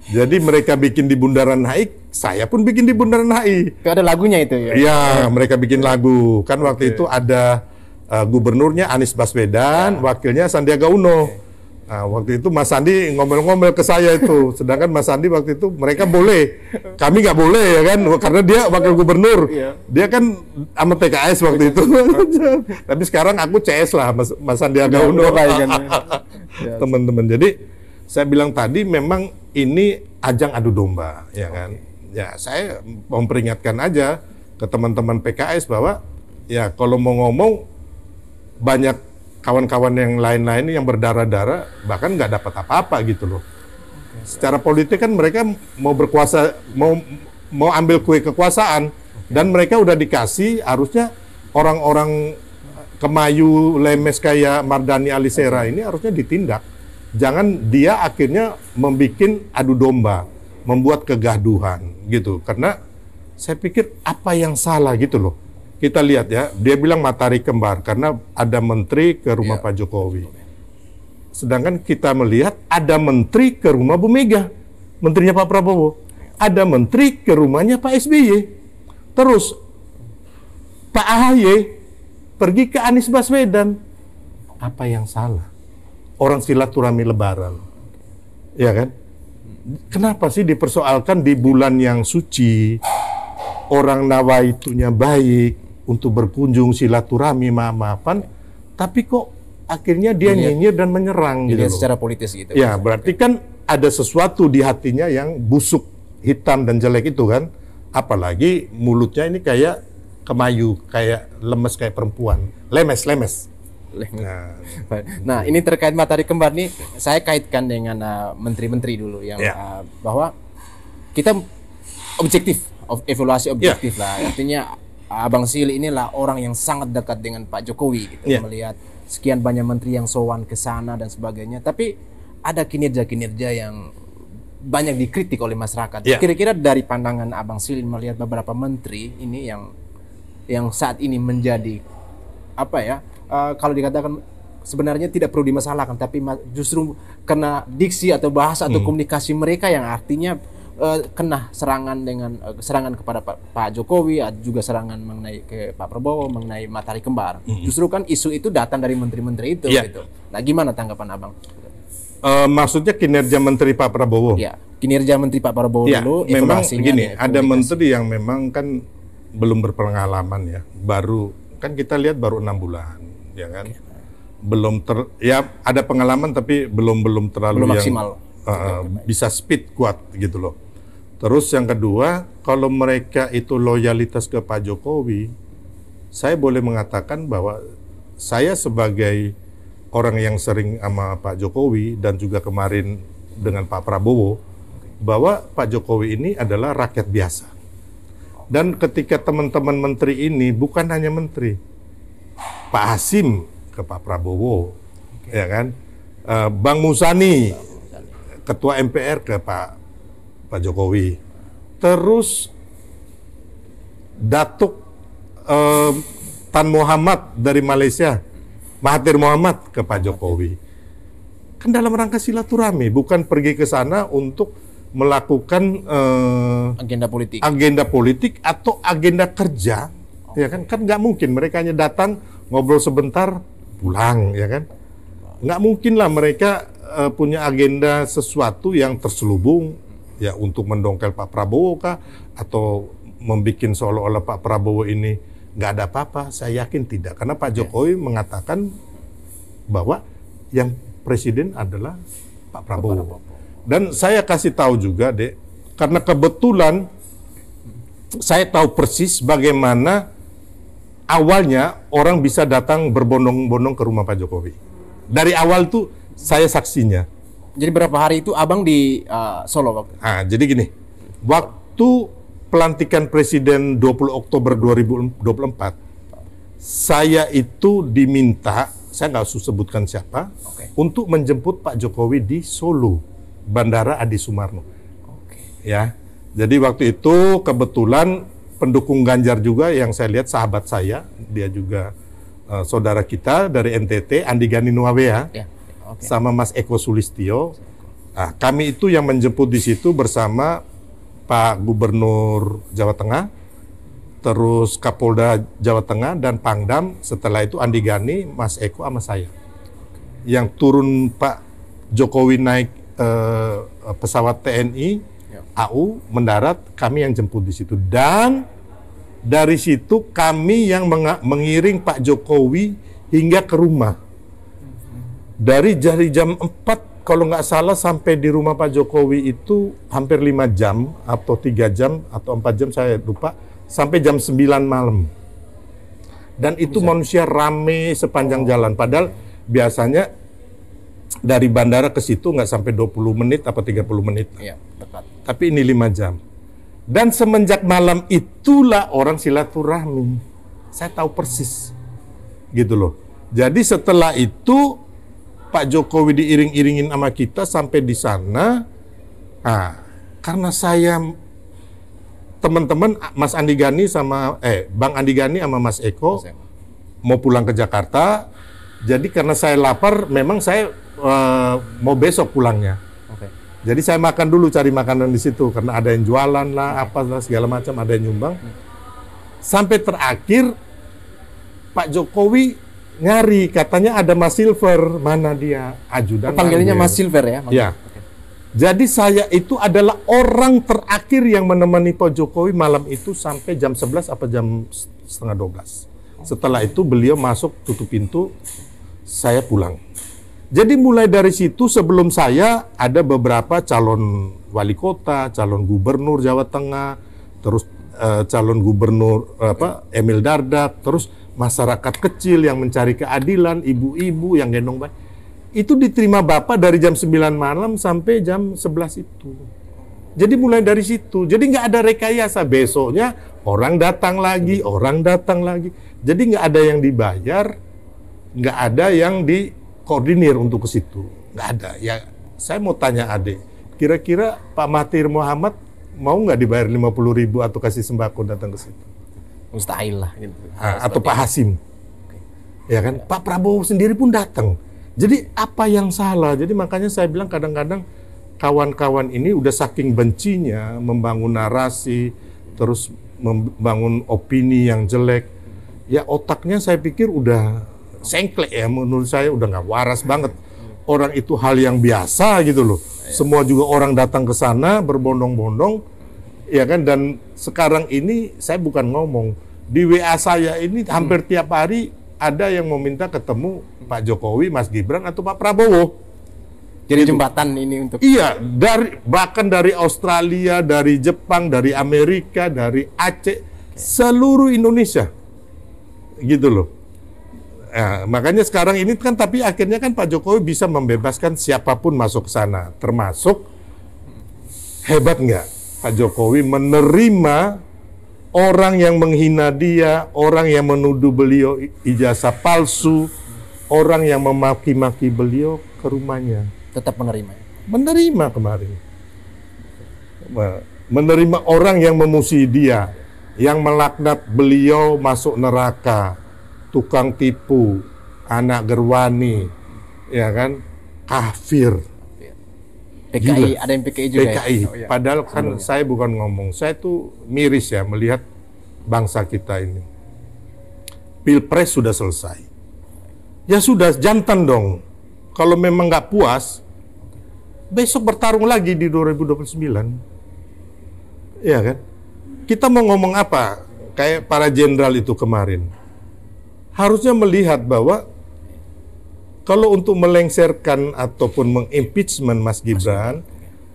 S2: Jadi mereka bikin di Bundaran HI, saya pun bikin di Bundaran HI.
S1: Itu ada lagunya itu ya?
S2: Iya, mereka bikin lagu. Kan waktu itu ada gubernurnya Anies Baswedan, wakilnya Sandiaga Uno. Nah, waktu itu Mas Sandi ngomel-ngomel ke saya itu. Sedangkan Mas Sandi waktu itu mereka boleh, kami nggak boleh ya kan, karena dia wakil gubernur. Dia kan sama PKS waktu itu. Tapi sekarang aku CS lah, Mas Sandiaga Uno. Teman-teman. Jadi saya bilang tadi memang ini ajang adu domba, ya kan. Ya, saya memperingatkan aja ke teman-teman PKS bahwa ya kalau mau ngomong banyak kawan-kawan yang lain-lain yang berdarah-darah bahkan nggak dapat apa-apa gitu loh. Secara politik kan mereka mau berkuasa, mau ambil kue kekuasaan, dan mereka udah dikasih, harusnya orang-orang kemayu lemes kayak Mardhani Alisera ini harusnya ditindak. Jangan dia akhirnya membuat adu domba, membuat kegaduhan gitu. Karena saya pikir apa yang salah gitu loh. Kita lihat ya, dia bilang matahari kembar karena ada menteri ke rumah Pak Jokowi. Sedangkan kita melihat ada menteri ke rumah Bu Mega, menterinya Pak Prabowo. Ada menteri ke rumahnya Pak SBY. Terus Pak AHY pergi ke Anies Baswedan. Apa yang salah? Orang silaturahmi lebaran, ya kan? Kenapa sih dipersoalkan di bulan yang suci, orang nawaitunya baik untuk berkunjung silaturahmi maaf-maafan, tapi kok akhirnya dia nyinyir dan menyerang gitu.
S1: Secara politis gitu.
S2: Ya, berarti kan ada sesuatu di hatinya yang busuk, hitam dan jelek itu kan. Apalagi mulutnya ini kayak kemayu, kayak lemes kayak perempuan, lemes.
S1: Nah, ini terkait matahari kembar nih, saya kaitkan dengan menteri-menteri dulu yang bahwa kita evaluasi objektif lah. Artinya Abang Sil inilah orang yang sangat dekat dengan Pak Jokowi gitu, melihat sekian banyak menteri yang sowan ke sana dan sebagainya. Tapi ada kinerja-kinerja yang banyak dikritik oleh masyarakat. Kira-kira dari pandangan Abang Sil melihat beberapa menteri ini yang saat ini menjadi apa ya? Kalau dikatakan sebenarnya tidak perlu dimasalahkan, tapi justru kena diksi atau bahasa atau komunikasi mereka yang artinya kena serangan kepada Pak Jokowi, juga serangan mengenai ke Pak Prabowo mengenai matahari kembar. Justru kan isu itu datang dari menteri-menteri itu. Gitu. Nah, gimana tanggapan Abang?
S2: Maksudnya kinerja menteri Pak Prabowo?
S1: Ya, kinerja menteri Pak Prabowo dulu.
S2: Memang begini, ada menteri yang memang kan belum berpengalaman ya, kan kita lihat baru 6 bulan. Ya kan, belum ada pengalaman tapi belum terlalu yang maksimal. Bisa speed kuat gitu loh. Terus yang kedua, kalau mereka itu loyalitas ke Pak Jokowi, saya boleh mengatakan bahwa saya sebagai orang yang sering sama Pak Jokowi dan juga kemarin dengan Pak Prabowo, bahwa Pak Jokowi ini adalah rakyat biasa. Dan ketika teman-teman menteri ini bukan hanya menteri, Pak Hasim ke Pak Prabowo, ya kan, Bang Musani, Ketua MPR ke Pak Jokowi, terus Datuk Tan Muhammad dari Malaysia, Mahathir Muhammad ke Pak Jokowi. Kan dalam rangka silaturahmi, bukan pergi ke sana untuk melakukan agenda politik atau agenda kerja, ya kan nggak mungkin mereka hanya datang ngobrol sebentar pulang, ya kan nggak mungkin lah mereka punya agenda sesuatu yang terselubung ya untuk mendongkel Pak Prabowo kah atau membuat seolah-olah Pak Prabowo ini nggak ada apa-apa. Saya yakin tidak, karena Pak Jokowi mengatakan bahwa yang presiden adalah Pak Prabowo. Dan saya kasih tahu juga, Dek, karena kebetulan saya tahu persis bagaimana awalnya orang bisa datang berbondong-bondong ke rumah Pak Jokowi. Dari awal tuh saya saksinya.
S1: Jadi berapa hari itu Abang di Solo waktu?
S2: Jadi gini, waktu pelantikan Presiden 20 Oktober 2024, saya itu diminta, saya nggak usah sebutkan siapa, untuk menjemput Pak Jokowi di Solo. Bandara Adi Sumarno. Ya, jadi waktu itu kebetulan pendukung Ganjar juga yang saya lihat sahabat saya, dia juga saudara kita dari NTT, Andi Gani Nuawea, sama Mas Eko Sulistyo. Nah, kami itu yang menjemput di situ bersama Pak Gubernur Jawa Tengah, terus Kapolda Jawa Tengah dan Pangdam. Setelah itu Andi Gani, Mas Eko sama saya. Yang turun Pak Jokowi naik pesawat TNI AU mendarat, kami yang jemput di situ, dan dari situ kami yang mengiring Pak Jokowi hingga ke rumah. Dari jam 4 kalau nggak salah sampai di rumah Pak Jokowi itu hampir 5 jam atau 3 jam atau 4 jam saya lupa, sampai jam 9 malam. Dan itu manusia rame sepanjang jalan, padahal biasanya dari bandara ke situ nggak sampai 20 menit atau 30 menit.
S1: Iya, dekat.
S2: Tapi ini 5 jam. Dan semenjak malam itulah orang silaturahmi. Saya tahu persis. Gitu loh. Jadi setelah itu Pak Jokowi diiring-iringin sama kita sampai di sana. Nah, karena saya teman-teman Mas Andi Gani sama Bang Andi Gani sama Mas Eko mau pulang ke Jakarta. Jadi karena saya lapar, memang saya mau besok pulangnya. Jadi saya makan dulu, cari makanan di situ karena ada yang jualan lah, apa lah segala macam, ada yang nyumbang. Sampai terakhir Pak Jokowi nyari, katanya ada Mas Silver, mana dia? Ajudan.
S1: Panggilannya Mas Silver ya?
S2: Ya. Jadi saya itu adalah orang terakhir yang menemani Pak Jokowi malam itu sampai jam 11 apa jam setengah 12. Setelah itu beliau masuk, tutup pintu, saya pulang. Jadi mulai dari situ sebelum saya ada beberapa calon wali kota, calon gubernur Jawa Tengah, terus calon gubernur Emil Dardak, terus masyarakat kecil yang mencari keadilan, ibu-ibu yang gendong bayi. Itu diterima Bapak dari jam 9 malam sampai jam 11 itu. Jadi mulai dari situ. Jadi nggak ada rekayasa. Besoknya orang datang lagi, orang datang lagi. Jadi nggak ada yang dibayar, nggak ada yang koordinir untuk ke situ, nggak ada. Ya, saya mau tanya Ade, kira-kira Pak Mahathir Muhammad mau nggak dibayar 50.000 atau kasih sembako datang ke situ?
S1: Mustahil lah. Gitu.
S2: Atau Pak Hasim, ya kan? Pak Prabowo sendiri pun datang. Jadi apa yang salah? Jadi makanya saya bilang kadang-kadang kawan-kawan ini udah saking bencinya membangun narasi, terus membangun opini yang jelek. Ya otaknya saya pikir udah sengklek ya, menurut saya udah nggak waras banget. Orang itu hal yang biasa gitu loh. Semua juga orang datang ke sana berbondong-bondong, ya kan. Dan sekarang ini saya bukan ngomong, di WA saya ini hampir tiap hari ada yang mau minta ketemu Pak Jokowi, Mas Gibran atau Pak Prabowo.
S1: Jadi jembatan ini untuk.
S2: Iya, bahkan dari Australia, dari Jepang, dari Amerika, dari Aceh, seluruh Indonesia, gitu loh. Nah, makanya sekarang ini kan, tapi akhirnya kan Pak Jokowi bisa membebaskan siapapun masuk ke sana, termasuk Hebat nggak Pak Jokowi menerima orang yang menghina dia, orang yang menuduh beliau ijazah palsu, orang yang memaki-maki beliau ke rumahnya.
S1: Tetap menerima.
S2: Menerima kemarin. Menerima orang yang memusuhi dia, yang melaknat beliau masuk neraka, tukang tipu, anak gerwani, ya kan, kafir.
S1: PKI,
S2: Gila.
S1: ada yang PKI juga.
S2: PKI.
S1: Ya? Oh, iya.
S2: Padahal kan
S1: Sebelumnya.
S2: saya bukan ngomong, saya tuh miris ya melihat bangsa kita ini. Pilpres sudah selesai. Ya sudah, jantan dong. Kalau memang nggak puas, besok bertarung lagi di 2029. Iya kan? Kita mau ngomong apa? Kayak para jenderal itu kemarin. Harusnya melihat bahwa kalau untuk melengsarkan ataupun mengimpeachment Mas Gibran,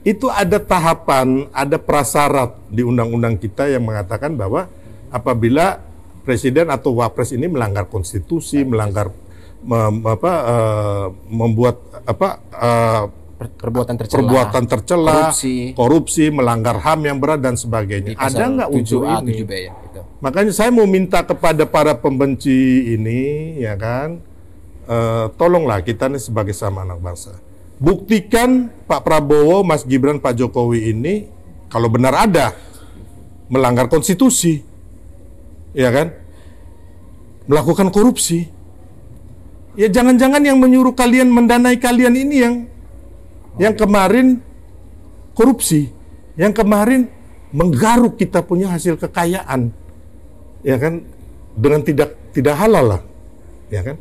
S2: itu ada tahapan, ada prasyarat di undang-undang kita yang mengatakan bahwa apabila presiden atau wapres ini melanggar konstitusi, melanggar membuat perbuatan tercela, korupsi, melanggar HAM yang berat dan sebagainya. Ada nggak unsur ini?
S1: 7A, 7B ya, gitu.
S2: Makanya saya mau minta kepada para pembenci ini, ya kan, tolonglah kita nih sebagai sama anak bangsa. Buktikan Pak Prabowo, Mas Gibran, Pak Jokowi ini kalau benar ada melanggar konstitusi, ya kan, melakukan korupsi. Ya jangan-jangan yang menyuruh kalian mendanai kalian ini yang kemarin korupsi, yang kemarin menggaruk kita punya hasil kekayaan, ya kan, dengan tidak halal lah, ya kan.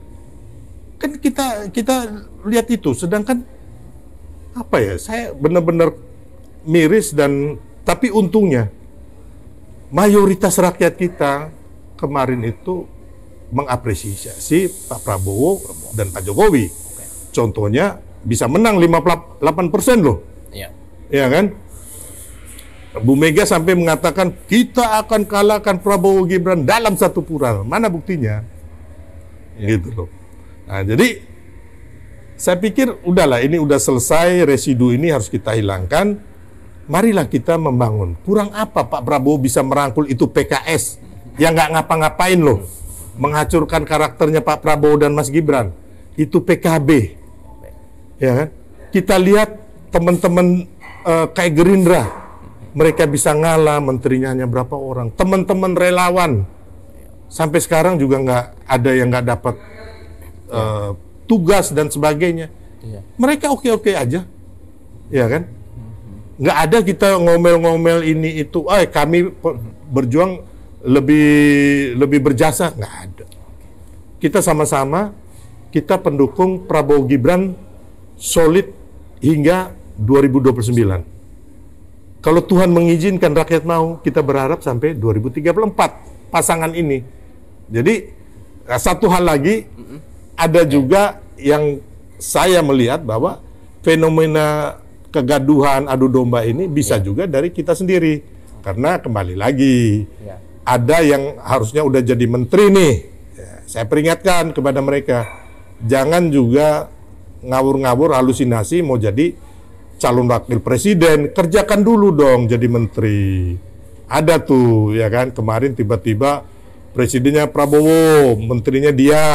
S2: Kan kita lihat itu, sedangkan apa ya, saya benar-benar miris tapi untungnya mayoritas rakyat kita kemarin itu mengapresiasi Pak Prabowo dan Pak Jokowi. Contohnya bisa menang 58% loh.
S1: Iya.
S2: Ya kan? Bu Mega sampai mengatakan kita akan kalahkan Prabowo Gibran dalam satu putaran. Mana buktinya? Gitu loh. Nah, jadi saya pikir udahlah, ini udah selesai, residu ini harus kita hilangkan. Marilah kita membangun. Kurang apa Pak Prabowo bisa merangkul itu PKS yang nggak ngapa-ngapain loh, menghancurkan karakternya Pak Prabowo dan Mas Gibran. Itu PKB, ya kan? Kita lihat teman-teman kayak Gerindra, mereka bisa ngalah, menterinya hanya berapa orang. Teman-teman relawan sampai sekarang juga nggak ada yang nggak dapat tugas dan sebagainya.
S1: Iya.
S2: Mereka oke-oke aja, ya kan? Nggak ada kita ngomel-ngomel ini itu. Kami berjuang lebih berjasa, nggak ada. Kita sama-sama, kita pendukung Prabowo Gibran solid hingga 2029. Kalau Tuhan mengizinkan, rakyat mau, kita berharap sampai 2034 pasangan ini. Jadi satu hal lagi, ada juga yang saya melihat bahwa fenomena kegaduhan adu domba ini bisa juga dari kita sendiri. Karena kembali lagi, ada yang harusnya udah jadi menteri nih. Ya, saya peringatkan kepada mereka, jangan juga ngawur-ngawur halusinasi mau jadi calon wakil presiden. Kerjakan dulu dong jadi menteri. Ada tuh, ya kan, kemarin tiba-tiba presidennya Prabowo, menterinya dia.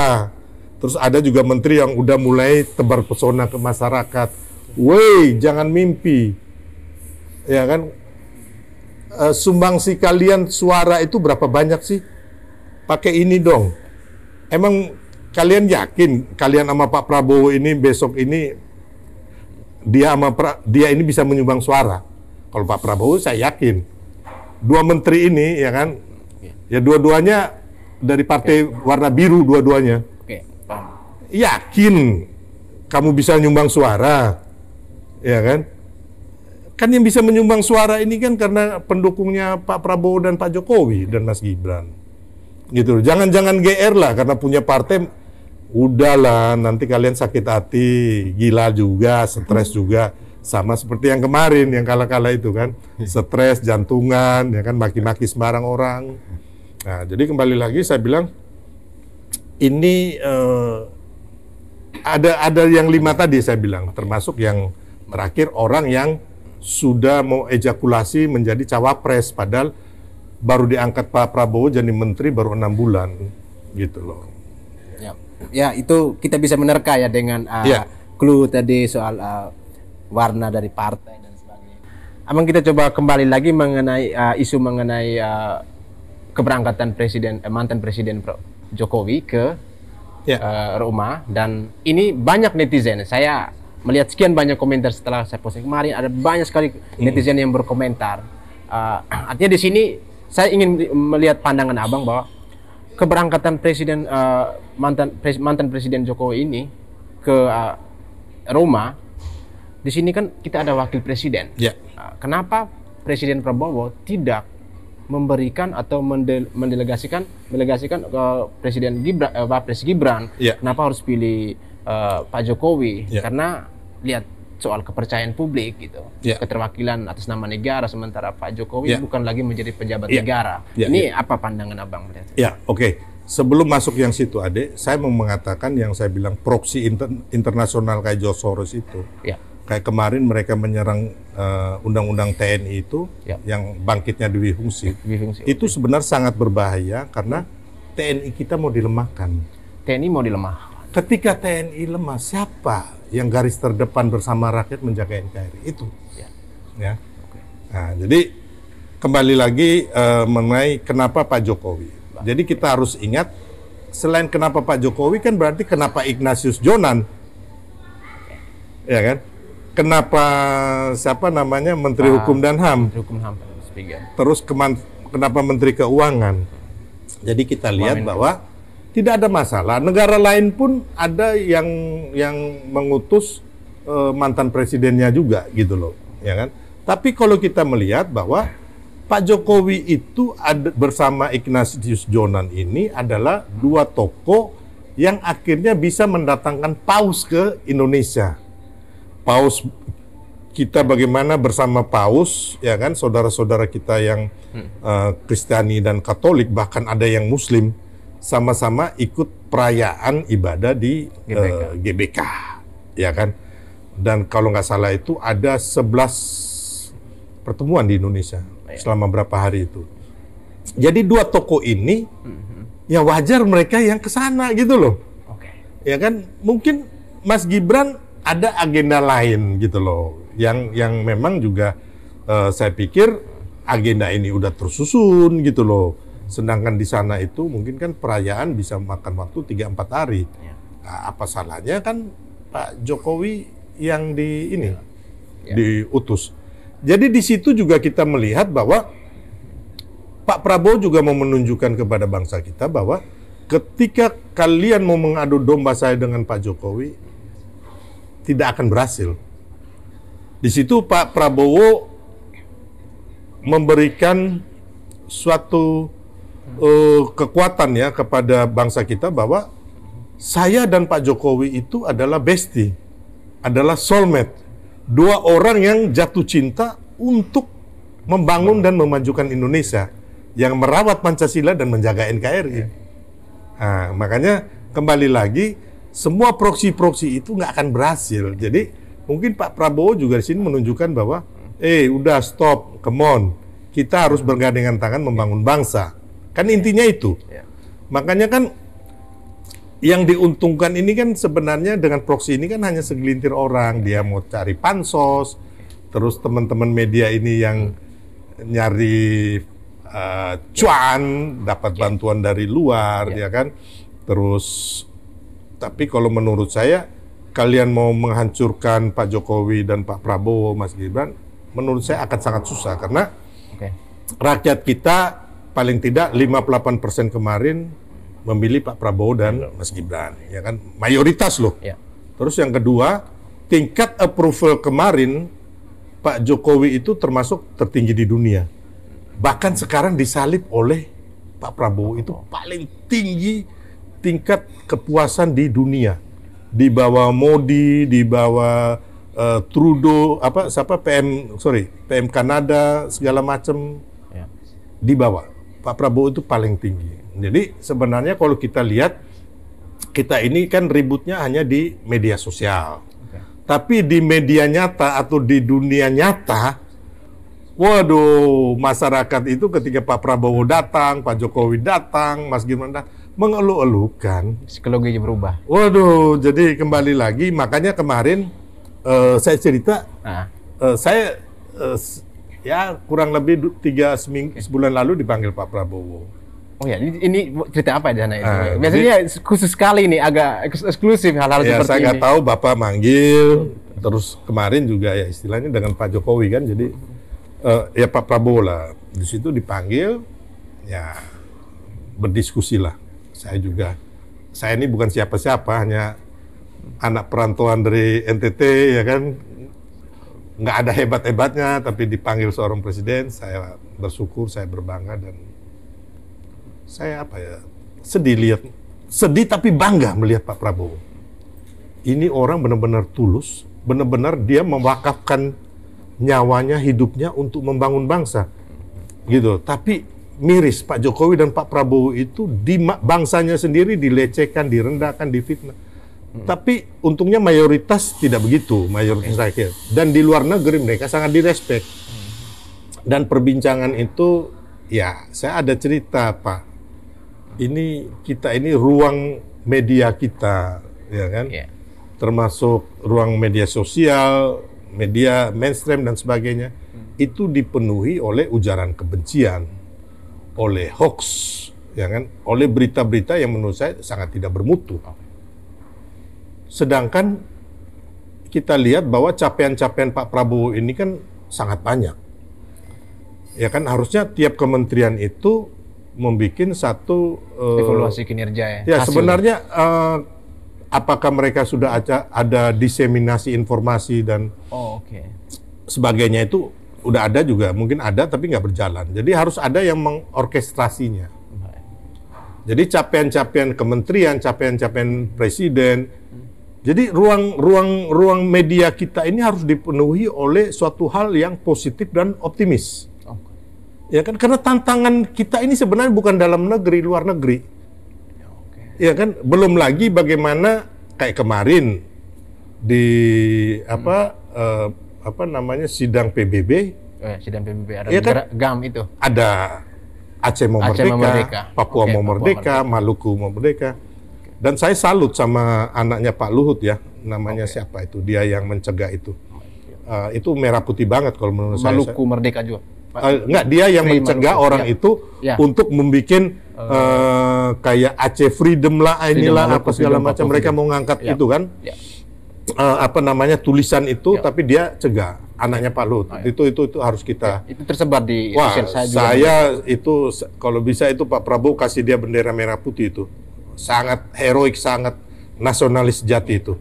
S2: Terus ada juga menteri yang udah mulai tebar pesona ke masyarakat. Woi, jangan mimpi. Ya kan, sumbangsi kalian suara itu berapa banyak sih? Pakai ini dong. Emang kalian yakin kalian sama Pak Prabowo ini besok ini dia ini bisa menyumbang suara? Kalau Pak Prabowo saya yakin. Dua menteri ini, ya kan, ya dua-duanya dari partai warna biru dua-duanya. Yakin kamu bisa nyumbang suara, ya kan? Kan yang bisa menyumbang suara ini kan karena pendukungnya Pak Prabowo dan Pak Jokowi dan Mas Gibran. Gitu. Jangan-jangan GR lah karena punya partai. Udahlah, nanti kalian sakit hati, gila juga, stres juga. Sama seperti yang kemarin, yang kala-kala itu kan. Stres, jantungan, ya kan, maki-maki sembarang orang. Nah, jadi kembali lagi saya bilang, ini ada yang 5 tadi saya bilang, termasuk yang terakhir orang yang sudah mau ejakulasi menjadi cawapres, padahal baru diangkat Pak Prabowo jadi menteri baru 6 bulan, gitu loh.
S1: Ya, itu kita bisa menerka ya dengan clue tadi soal warna dari partai dan sebagainya. Abang, kita coba kembali lagi mengenai isu mengenai keberangkatan mantan presiden Jokowi ke Roma, dan ini banyak netizen. Saya melihat sekian banyak komentar setelah saya posting kemarin, ada banyak sekali netizen yang berkomentar. Artinya di sini saya ingin melihat pandangan Abang bahwa keberangkatan mantan presiden Jokowi ini ke Roma, di sini kan kita ada wakil presiden. Kenapa Presiden Prabowo tidak memberikan atau mendelegasikan ke Presiden Wapres Gibran? Kenapa harus pilih Pak Jokowi? Karena lihat soal kepercayaan publik gitu, keterwakilan atas nama negara, sementara Pak Jokowi bukan lagi menjadi pejabat negara. Ini apa pandangan Abang melihat?
S2: Oke. Sebelum masuk yang situ, Ade, saya mau mengatakan yang saya bilang proksi internasional kayak George Soros itu. Kayak kemarin mereka menyerang undang-undang TNI itu, yang bangkitnya Dwi Fungsi. Itu sebenarnya sangat berbahaya karena TNI kita mau dilemahkan.
S1: TNI mau dilemahkan.
S2: Ketika TNI lemah, siapa yang garis terdepan bersama rakyat menjaga NKRI? Itu. Nah, jadi kembali lagi mengenai kenapa Pak Jokowi. Jadi kita harus ingat, selain kenapa Pak Jokowi kan berarti kenapa Ignatius Jonan, ya kan? Kenapa siapa namanya Menteri Hukum dan HAM? Terus kenapa Menteri Keuangan? Jadi kita lihat bahwa tidak ada masalah. Negara lain pun ada yang mengutus mantan presidennya juga, gitu loh, ya kan? Tapi kalau kita melihat bahwa Pak Jokowi itu bersama Ignatius Jonan ini adalah dua tokoh yang akhirnya bisa mendatangkan paus ke Indonesia. Paus kita bagaimana bersama paus, ya kan, saudara-saudara kita yang Kristiani dan Katolik, bahkan ada yang Muslim, sama-sama ikut perayaan ibadah di GBK, ya kan. Dan kalau nggak salah itu ada 11 pertemuan di Indonesia selama berapa hari itu. Jadi dua tokoh ini, ya wajar mereka yang ke sana gitu loh. Ya kan, mungkin Mas Gibran ada agenda lain gitu loh, yang memang juga saya pikir agenda ini udah tersusun gitu loh. Sedangkan di sana itu mungkin kan perayaan bisa makan waktu 3-4 hari. Nah, apa salahnya kan Pak Jokowi yang diutus. Jadi di situ juga kita melihat bahwa Pak Prabowo juga mau menunjukkan kepada bangsa kita bahwa ketika kalian mau mengadu domba saya dengan Pak Jokowi, tidak akan berhasil. Di situ Pak Prabowo memberikan suatu kekuatan ya kepada bangsa kita bahwa saya dan Pak Jokowi itu adalah bestie, adalah soulmate. Dua orang yang jatuh cinta untuk membangun dan memajukan Indonesia, yang merawat Pancasila dan menjaga NKRI. Nah, makanya kembali lagi, semua proksi-proksi itu nggak akan berhasil. Jadi mungkin Pak Prabowo juga di sini menunjukkan bahwa, udah stop, come on, kita harus bergandengan tangan membangun bangsa. Kan intinya itu. Makanya kan yang diuntungkan ini kan sebenarnya dengan proksi ini kan hanya segelintir orang. Dia mau cari pansos, terus teman-teman media ini yang nyari cuan, dapat bantuan dari luar, ya kan. Terus, tapi kalau menurut saya, kalian mau menghancurkan Pak Jokowi dan Pak Prabowo, Mas Gibran, menurut saya akan sangat susah karena rakyat kita paling tidak 58% kemarin memilih Pak Prabowo dan Mas Gibran, ya kan, mayoritas loh. Terus yang kedua, tingkat approval kemarin Pak Jokowi itu termasuk tertinggi di dunia. Bahkan sekarang disalib oleh Pak Prabowo, itu paling tinggi tingkat kepuasan di dunia. Di bawah Modi, di bawah Trudeau, PM Kanada, segala macam, di bawah. Pak Prabowo itu paling tinggi. Jadi sebenarnya kalau kita lihat, kita ini kan ributnya hanya di media sosial. Tapi di media nyata atau di dunia nyata, waduh, masyarakat itu ketika Pak Prabowo datang, Pak Jokowi datang, Mas Gibran datang, mengeluh-elukan.
S1: Psikologinya berubah.
S2: Waduh, jadi kembali lagi, makanya kemarin saya cerita, saya ya kurang lebih 3 sebulan lalu dipanggil Pak Prabowo.
S1: Oh ya, ini cerita apa di sana itu? Biasanya khusus sekali nih, agak eksklusif hal-hal
S2: Ya,
S1: seperti
S2: saya
S1: ini.
S2: nggak tahu Bapak manggil, terus kemarin juga ya istilahnya dengan Pak Jokowi kan, jadi ya Pak Prabowo lah. Di situ dipanggil, ya berdiskusi lah. Saya ini bukan siapa-siapa, hanya anak perantauan dari NTT, ya kan, nggak ada hebat-hebatnya, tapi dipanggil seorang presiden, saya bersyukur, saya berbangga, dan saya sedih tapi bangga melihat Pak Prabowo. Ini orang benar-benar tulus, benar-benar dia mewakafkan nyawanya, hidupnya untuk membangun bangsa, gitu. Tapi miris, Pak Jokowi dan Pak Prabowo itu di bangsanya sendiri dilecehkan, direndahkan, difitnah. Tapi untungnya mayoritas tidak begitu, mayoritas rakyat. Dan di luar negeri mereka sangat direspek. Dan perbincangan itu, ya saya ada cerita, Pak. Kita ini ruang media kita, ya kan? Termasuk ruang media sosial, media mainstream dan sebagainya, itu dipenuhi oleh ujaran kebencian, oleh hoax, ya kan? Oleh berita-berita yang menurut saya sangat tidak bermutu. Sedangkan kita lihat bahwa capaian-capaian Pak Prabowo ini kan sangat banyak. Ya kan, harusnya tiap kementerian itu membuat satu
S1: evaluasi kinerja ya.
S2: Ya, sebenarnya apakah mereka sudah ada diseminasi informasi dan sebagainya itu udah ada juga, mungkin ada tapi nggak berjalan. Jadi harus ada yang mengorkestrasinya. Jadi capaian-capaian kementerian, capaian-capaian presiden. Jadi ruang media kita ini harus dipenuhi oleh suatu hal yang positif dan optimis. Ya kan, karena tantangan kita ini sebenarnya bukan dalam negeri, luar negeri. Ya kan, belum lagi bagaimana kayak kemarin di sidang PBB.
S1: Sidang PBB ada
S2: ya kan,
S1: GAM itu.
S2: Ada Aceh mau merdeka, Papua mau merdeka, Maluku mau merdeka. Dan saya salut sama anaknya Pak Luhut ya, namanya siapa itu, dia yang mencegah itu. Itu merah putih banget kalau menurut saya.
S1: Maluku merdeka juga.
S2: Enggak, dia yang mencegah Maluku, orang itu untuk membuat kayak Aceh Freedom lah, inilah apa segala macam. Mereka mau ngangkat itu kan, tulisan itu, tapi dia cegah anaknya Pak Luhut. Itu harus kita.
S1: Itu tersebar di
S2: sosial saya itu kalau bisa itu Pak Prabowo kasih dia bendera merah putih itu. Sangat heroik, sangat nasionalis sejati itu.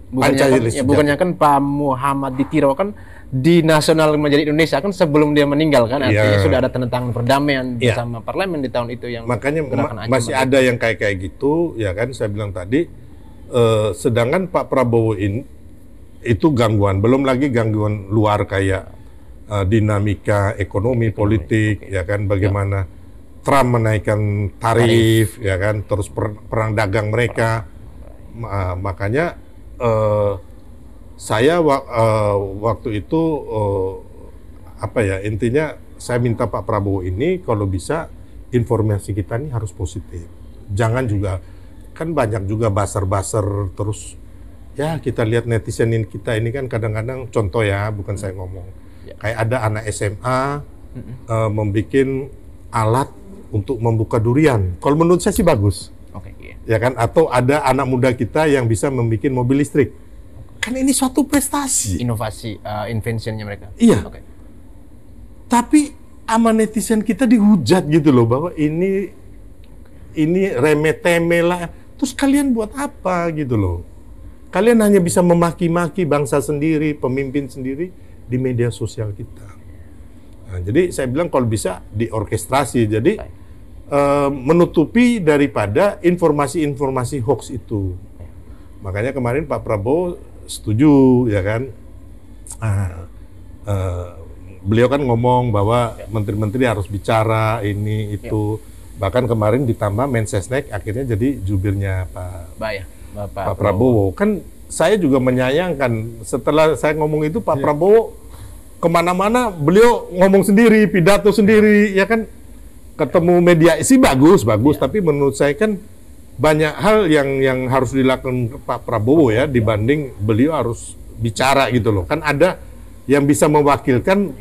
S1: Bukannya kan Pak Muhammad Ditiro kan di nasional menjadi Indonesia kan sebelum dia meninggal kan, artinya sudah ada tanda tangan perdamaian bersama parlemen di tahun itu yang
S2: makanya masih ada yang kayak gitu ya kan, saya bilang tadi. Sedangkan Pak Prabowo itu gangguan, belum lagi gangguan luar kayak dinamika ekonomi politik ya kan, bagaimana Trump menaikkan tarif ya kan, terus perang dagang mereka. Makanya saya waktu itu intinya saya minta Pak Prabowo ini kalau bisa informasi kita ini harus positif. Jangan juga, kan banyak juga buzzer terus ya, kita lihat netizen kita ini kan kadang-kadang, contoh ya, bukan saya ngomong, kayak ada anak SMA membuat alat untuk membuka durian. Kalau menurut saya sih bagus. Ya kan, atau ada anak muda kita yang bisa membuat mobil listrik. Kan ini suatu prestasi.
S1: Inovasi, inventionnya mereka.
S2: Iya. Tapi sama netizen kita dihujat gitu loh, bahwa ini remeh-temeh lah. Terus kalian buat apa gitu loh? Kalian hanya bisa memaki-maki bangsa sendiri, pemimpin sendiri di media sosial kita. Nah, jadi saya bilang kalau bisa diorkestrasi. Jadi menutupi daripada informasi-informasi hoax itu. Makanya kemarin Pak Prabowo setuju, ya kan? Beliau kan ngomong bahwa menteri-menteri harus bicara ini itu. Bahkan kemarin ditambah Mensesnek akhirnya jadi jubirnya Pak Prabowo. Kan saya juga menyayangkan setelah saya ngomong itu Pak Prabowo kemana-mana beliau ngomong sendiri, pidato sendiri, ya kan, ketemu media sih bagus, tapi menurut saya kan banyak hal yang harus dilakukan Pak Prabowo ya dibanding beliau harus bicara gitu loh. Kan ada yang bisa mewakilkan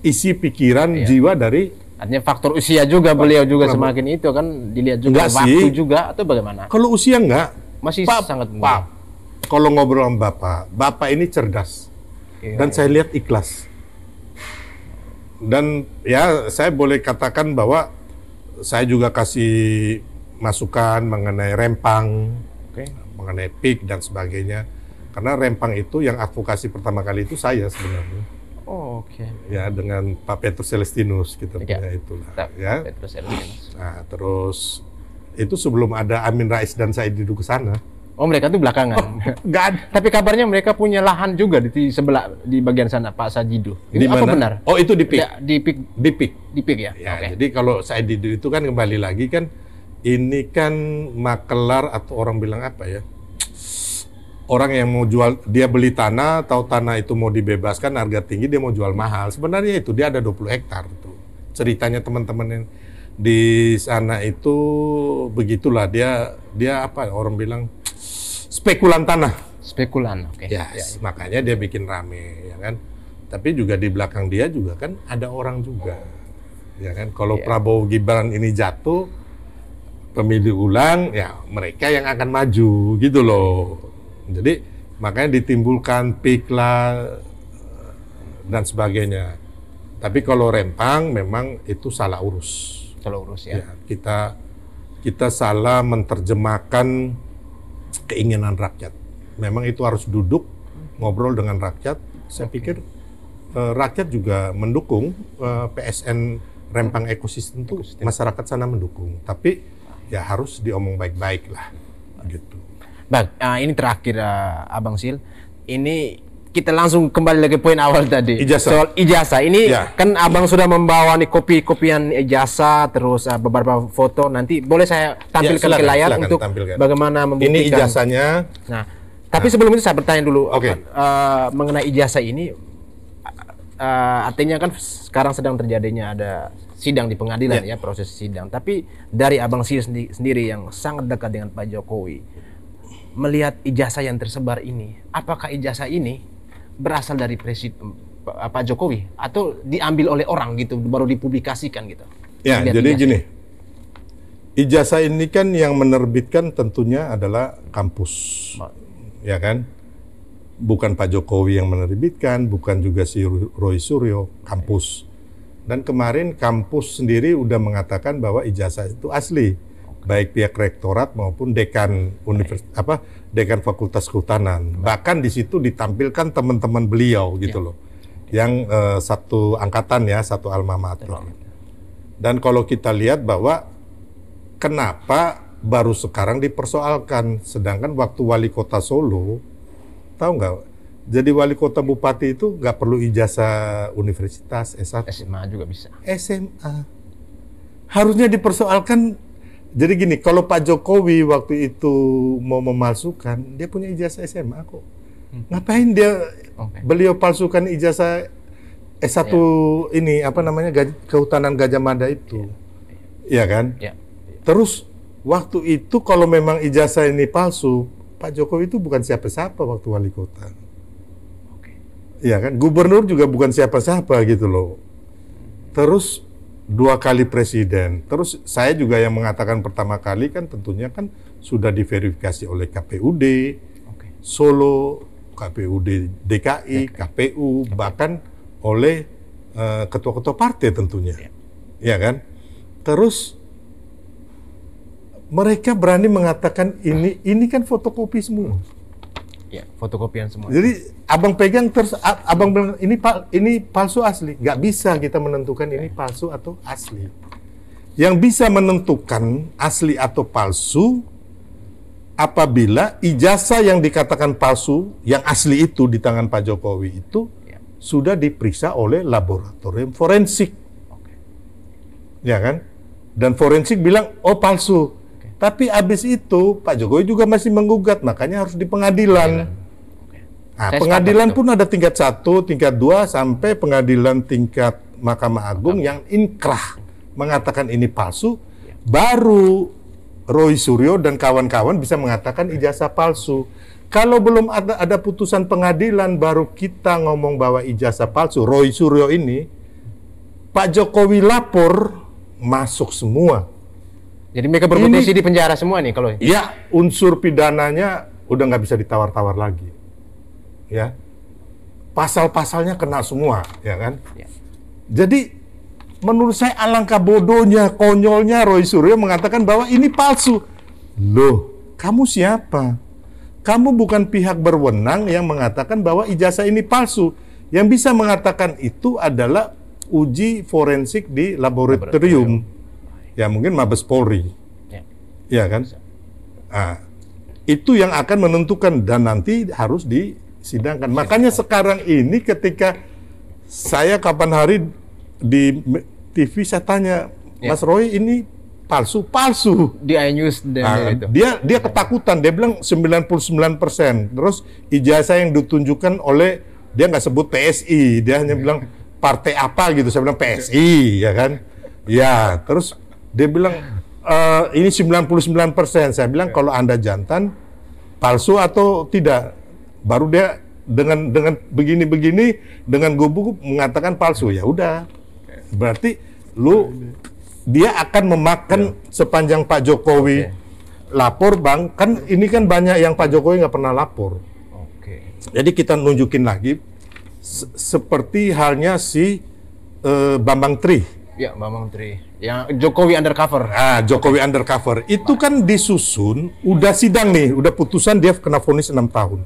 S2: isi pikiran jiwa dari.
S1: Artinya faktor usia juga beliau juga semakin itu kan dilihat juga
S2: enggak
S1: waktu
S2: sih.
S1: juga atau bagaimana?
S2: Kalau usia enggak,
S1: Masih sangat muda.
S2: Kalau ngobrol sama Bapak ini cerdas dan saya lihat ikhlas. Dan ya saya boleh katakan bahwa saya juga kasih masukan mengenai Rempang, mengenai PIK dan sebagainya. Karena Rempang itu yang advokasi pertama kali itu saya sebenarnya.
S1: Oh, oke.
S2: Ya dengan Pak Petrus Celestinus kita punya itulah. Ya.
S1: Petrus Celestinus.
S2: Nah terus itu sebelum ada Amin Rais dan Said Didu ke sana.
S1: Oh, mereka tuh belakangan.
S2: Nggak ada.
S1: Tapi kabarnya mereka punya lahan juga di sebelah di bagian sana Pak Sajidu. Ini apa benar?
S2: Oh, itu di PIK.
S1: Ya, di PIK.
S2: Di PIK.
S1: Di PIK ya.
S2: Ya, jadi kalau Said Didu itu kan kembali lagi kan ini kan makelar atau orang bilang apa ya? Orang yang mau jual, dia beli tanah, tahu tanah itu mau dibebaskan harga tinggi, dia mau jual mahal. Sebenarnya itu dia ada 20 hektar tuh. Ceritanya teman-teman yang di sana itu begitulah, dia apa orang bilang spekulan tanah.
S1: Spekulan, oke.
S2: Yes, makanya dia bikin rame, ya kan. Tapi juga di belakang dia juga kan ada orang juga, ya kan. Kalau Prabowo Gibran ini jatuh, pemilu ulang, ya mereka yang akan maju, gitu loh. Jadi makanya ditimbulkan PIK lah dan sebagainya. Tapi kalau Rempang memang itu salah urus.
S1: Salah urus ya.
S2: Kita salah menerjemahkan keinginan rakyat. Memang itu harus duduk ngobrol dengan rakyat. Saya pikir rakyat juga mendukung PSN Rempang Ekosistem itu, masyarakat sana mendukung. Tapi ya harus diomong baik-baik lah, gitu.
S1: Bang, ini terakhir Abang Sil. Ini kita langsung kembali lagi poin awal tadi.
S2: Ijazah.
S1: Soal ijazah. Ini kan Abang sudah membawa nih kopian ijazah, terus beberapa foto. Nanti boleh saya tampilkan ke layar untuk tampilkan. Bagaimana membuktikan.
S2: Ini ijazahnya.
S1: Nah, tapi sebelum itu saya bertanya dulu mengenai ijazah ini. Artinya kan sekarang sedang terjadinya ada sidang di pengadilan ya, proses sidang. Tapi dari Abang Sil sendiri yang sangat dekat dengan Pak Jokowi, melihat ijazah yang tersebar ini, apakah ijazah ini berasal dari Presiden Pak Jokowi atau diambil oleh orang gitu, baru dipublikasikan gitu?
S2: Ya, jadi gini, ijazah ini kan yang menerbitkan tentunya adalah kampus, ya kan? Bukan Pak Jokowi yang menerbitkan, bukan juga si Roy Suryo, kampus. Dan kemarin kampus sendiri udah mengatakan bahwa ijazah itu asli. Baik pihak rektorat maupun dekan dekan Fakultas Kehutanan. Bahkan di situ ditampilkan teman-teman beliau gitu loh. Yang satu angkatan ya, satu alma mater. Dan kalau kita lihat bahwa kenapa baru sekarang dipersoalkan, sedangkan waktu wali kota Solo, tahu nggak? Jadi wali kota bupati itu nggak perlu ijazah universitas S1.
S1: SMA juga bisa.
S2: SMA. Harusnya dipersoalkan. Jadi gini, kalau Pak Jokowi waktu itu mau memalsukan, dia punya ijazah SMA kok. Ngapain dia beliau palsukan ijazah S1 ini apa namanya Kehutanan Gajah Mada itu. Iya kan? Terus waktu itu kalau memang ijazah ini palsu, Pak Jokowi itu bukan siapa-siapa waktu wali kota. Iya kan? Gubernur juga bukan siapa-siapa gitu loh. Terus 2 kali presiden. Terus saya juga yang mengatakan pertama kali kan tentunya kan sudah diverifikasi oleh KPUD, Solo, KPUD DKI, KPU, bahkan oleh ketua-ketua partai tentunya. Ya kan? Terus mereka berani mengatakan ini kan fotokopi semua.
S1: Ya, fotokopian semua.
S2: Jadi abang pegang terus abang bilang ini palsu asli. Nggak bisa kita menentukan ini palsu atau asli. Yang bisa menentukan asli atau palsu apabila ijazah yang dikatakan palsu, yang asli itu di tangan Pak Jokowi itu sudah diperiksa oleh laboratorium forensik. Ya kan? Dan forensik bilang oh palsu. Tapi abis itu Pak Jokowi juga masih menggugat, makanya harus di pengadilan. Nah,
S1: Saya
S2: pengadilan
S1: sepakat,
S2: pun ada tingkat 1, tingkat 2, sampai pengadilan tingkat Mahkamah Agung yang inkrah mengatakan ini palsu, baru Roy Suryo dan kawan-kawan bisa mengatakan ijazah palsu. Kalau belum ada putusan pengadilan, baru kita ngomong bahwa ijazah palsu. Roy Suryo ini, Pak Jokowi lapor, masuk semua.
S1: Jadi mereka berpotensi di penjara semua nih kalau.
S2: Ya, unsur pidananya udah nggak bisa ditawar-tawar lagi. Ya, pasal-pasalnya kena semua, ya kan?
S1: Ya.
S2: Jadi menurut saya alangkah bodohnya, konyolnya Roy Suryo mengatakan bahwa ini palsu. Loh, kamu siapa? Kamu bukan pihak berwenang yang mengatakan bahwa ijazah ini palsu. Yang bisa mengatakan itu adalah uji forensik di laboratorium. Ya mungkin Mabes Polri. Ya kan? Nah, itu yang akan menentukan dan nanti harus disidangkan. Makanya sekarang ini ketika saya kapan hari di TV saya tanya, Mas Roy ini palsu.
S1: Di iNews dan itu.
S2: Dia ketakutan, dia bilang 99%. Terus ijazah yang ditunjukkan oleh, dia nggak sebut PSI, dia hanya bilang partai apa gitu, saya bilang PSI, ya kan? Ya, terus dia bilang ini 99%. Saya bilang kalau Anda jantan palsu atau tidak. Baru dia dengan begini-begini dengan gugup mengatakan palsu. Ya udah. Berarti dia akan memakan sepanjang Pak Jokowi lapor, Bang. Kan ini kan banyak yang Pak Jokowi nggak pernah lapor. Jadi kita nunjukin lagi seperti halnya si Bambang Tri.
S1: Ya, Bambang Tri. Yang Jokowi undercover.
S2: Jokowi undercover. Itu kan disusun, udah sidang nih, udah putusan dia kena vonis 6 tahun.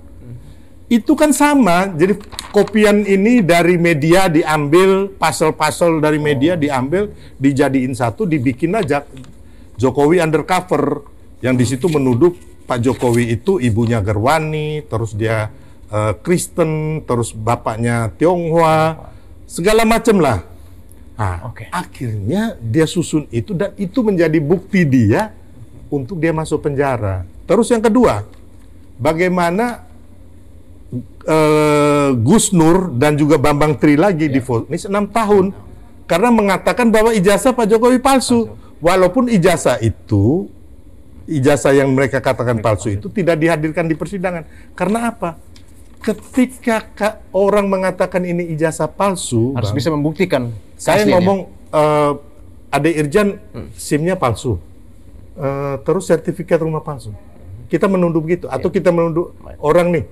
S2: Itu kan sama, jadi kopian ini dari media diambil, pasal-pasal dari media diambil, dijadiin satu, dibikin aja Jokowi undercover. Yang di situ menuduh Pak Jokowi itu ibunya Gerwani, terus dia Kristen, terus bapaknya Tionghoa, segala macam lah. Akhirnya dia susun itu dan itu menjadi bukti dia untuk dia masuk penjara. Terus yang kedua, bagaimana Gus Nur dan juga Bambang Tri lagi divonis 6 tahun karena mengatakan bahwa ijazah Pak Jokowi palsu. Walaupun ijazah yang mereka katakan palsu itu tidak dihadirkan di persidangan. Karena apa? Ketika orang mengatakan ini ijazah palsu,
S1: harus bisa membuktikan.
S2: Saya ngomong, Ade Irjan SIM-nya palsu, terus sertifikat rumah palsu. Kita menuduh begitu, atau kita menuduh orang nih,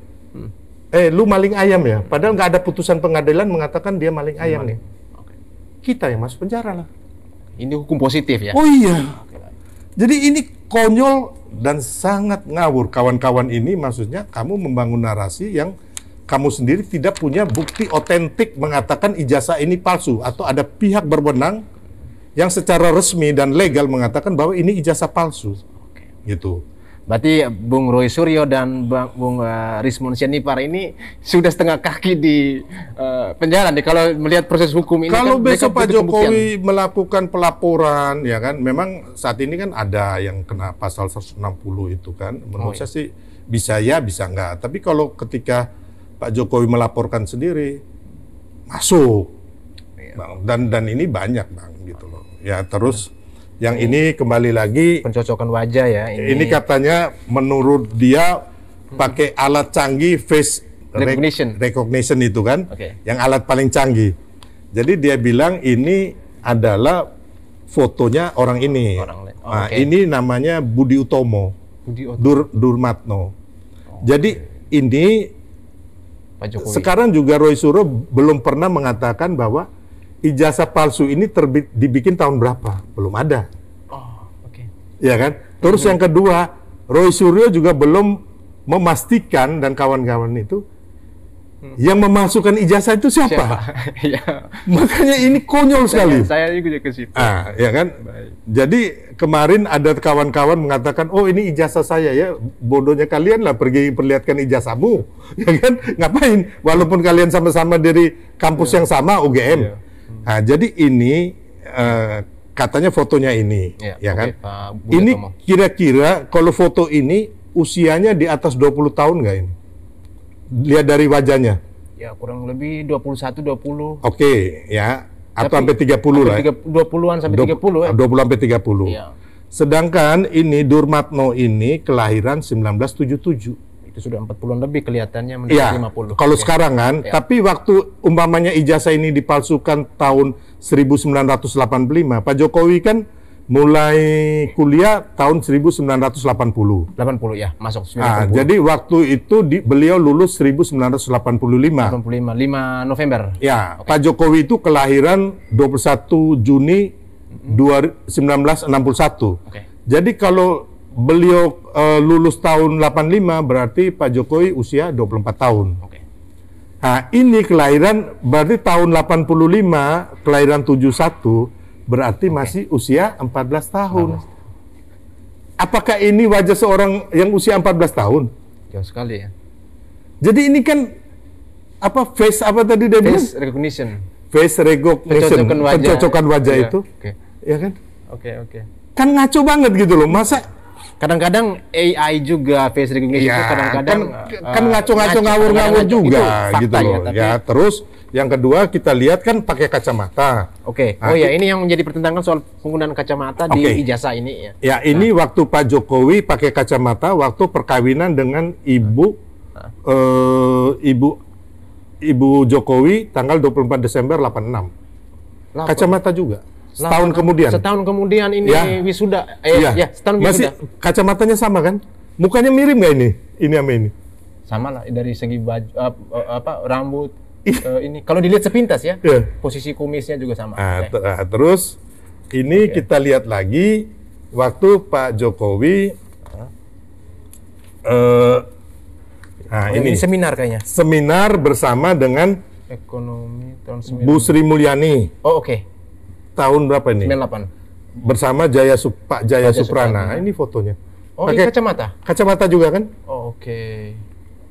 S2: lu maling ayam ya, padahal nggak ada putusan pengadilan mengatakan dia maling ayam nih. Kita yang masuk penjara lah.
S1: Ini hukum positif ya?
S2: Oh iya. Jadi ini konyol dan sangat ngawur. Kawan-kawan ini maksudnya kamu membangun narasi yang kamu sendiri tidak punya bukti otentik mengatakan ijazah ini palsu. Atau ada pihak berwenang yang secara resmi dan legal mengatakan bahwa ini ijazah palsu. Gitu.
S1: Berarti Bung Roy Suryo dan Bung Rismon Sianipar ini sudah setengah kaki di penjara nih kalau melihat proses hukum ini.
S2: Kalau
S1: kan
S2: besok Pak Jokowi melakukan pelaporan, ya kan, memang saat ini kan ada yang kena pasal 160 itu kan. Menurut saya sih bisa ya, bisa enggak. Tapi kalau ketika Pak Jokowi melaporkan sendiri, masuk. Bang. Dan ini banyak, Bang, gitu loh. Ya terus. Yang ini kembali lagi
S1: pencocokan wajah ya.
S2: Ini katanya menurut dia pakai alat canggih face recognition itu kan, yang alat paling canggih. Jadi dia bilang ini adalah fotonya orang ini. Ini namanya Budi Utomo, Durmatno. Jadi ini Pak Jokowi. Sekarang juga Roy Suryo belum pernah mengatakan bahwa ijazah palsu ini dibikin tahun berapa? Belum ada. Ya kan? Terus yang kedua, Roy Suryo juga belum memastikan dan kawan-kawan itu yang memasukkan ijazah itu siapa? Makanya ini konyol sekali.
S1: Saya juga ke situ.
S2: Ya kan? Jadi kemarin ada kawan-kawan mengatakan, oh ini ijazah saya ya, bodohnya kalian lah pergi perlihatkan ijazahmu, ya kan? Ngapain? Walaupun kalian sama-sama dari kampus yang sama, UGM. Nah, jadi ini katanya fotonya ini, ya kan? Ini kira-kira kalau foto ini usianya di atas 20 tahun nggak ini? Lihat dari wajahnya.
S1: Ya kurang lebih 21, 20.
S2: Oke, ya. Atau
S1: Tapi
S2: sampai 30 lah. Ya.
S1: 20-an sampai 30 ya.
S2: 20 sampai 30.
S1: Iya.
S2: Sedangkan ini Durmatno ini kelahiran 1977.
S1: Itu sudah 40-an lebih kelihatannya
S2: Iya,
S1: mendekati 50.
S2: kalau
S1: Oke.
S2: sekarang kan.
S1: Ya.
S2: Tapi waktu umpamanya ijazah ini dipalsukan tahun 1985, Pak Jokowi kan mulai kuliah tahun 1980.
S1: 80 ya, masuk 90.
S2: Nah, jadi waktu itu beliau lulus 1985.
S1: 85, 5 November.
S2: Ya, Pak Jokowi itu kelahiran 21 Juni 1961.
S1: Oke.
S2: Jadi kalau beliau lulus tahun 85 berarti Pak Jokowi usia 24 tahun.
S1: Oke.
S2: Nah, ini kelahiran berarti tahun 85, kelahiran 71 berarti masih usia 14 tahun. Apakah ini wajah seorang yang usia 14 tahun?
S1: Jauh sekali ya.
S2: Jadi ini kan apa face apa tadi dia bilang?
S1: Face recognition.
S2: Face recognition, pencocokan wajah
S1: Iya.
S2: itu.
S1: Oke.
S2: Ya kan?
S1: Oke.
S2: Kan ngaco banget gitu loh. Masa
S1: Kadang-kadang AI juga face recognition itu
S2: ya,
S1: kadang-kadang
S2: kan ngaco-ngaco ngawur-ngawur juga
S1: fakta
S2: gitu loh.
S1: tapi-
S2: Ya, terus yang kedua kita lihat kan pakai kacamata.
S1: Oke.
S2: Nah,
S1: Oh ya, ini yang menjadi pertentangan soal penggunaan kacamata di
S2: Oke.
S1: ijazah ini ya.
S2: Ya, ini waktu Pak Jokowi pakai kacamata waktu perkawinan dengan ibu ibu Jokowi tanggal 24 Desember 86. Kacamata juga. Setahun kemudian.
S1: Setahun kemudian ini
S2: Ya.
S1: wisuda.
S2: Iya.
S1: Setahun
S2: Masih
S1: wisuda.
S2: kacamatanya sama kan? Mukanya mirip nggak ini? Ini sama ini.
S1: Sama lah dari segi baju rambut ini. Kalau dilihat sepintas ya,
S2: Iya.
S1: posisi kumisnya juga sama.
S2: Nah,
S1: Oke.
S2: terus ini kita lihat lagi waktu Pak Jokowi nah
S1: Oh,
S2: ini
S1: seminar kayaknya.
S2: seminar bersama dengan
S1: Ekonomi tahun
S2: Bu Sri Mulyani
S1: Oh, oke.
S2: tahun berapa ini?
S1: 98.
S2: Bersama Pak Jaya Suprana. Nah, ini fotonya.
S1: Oh, ini kacamata.
S2: Kacamata juga kan?
S1: Oh, oke.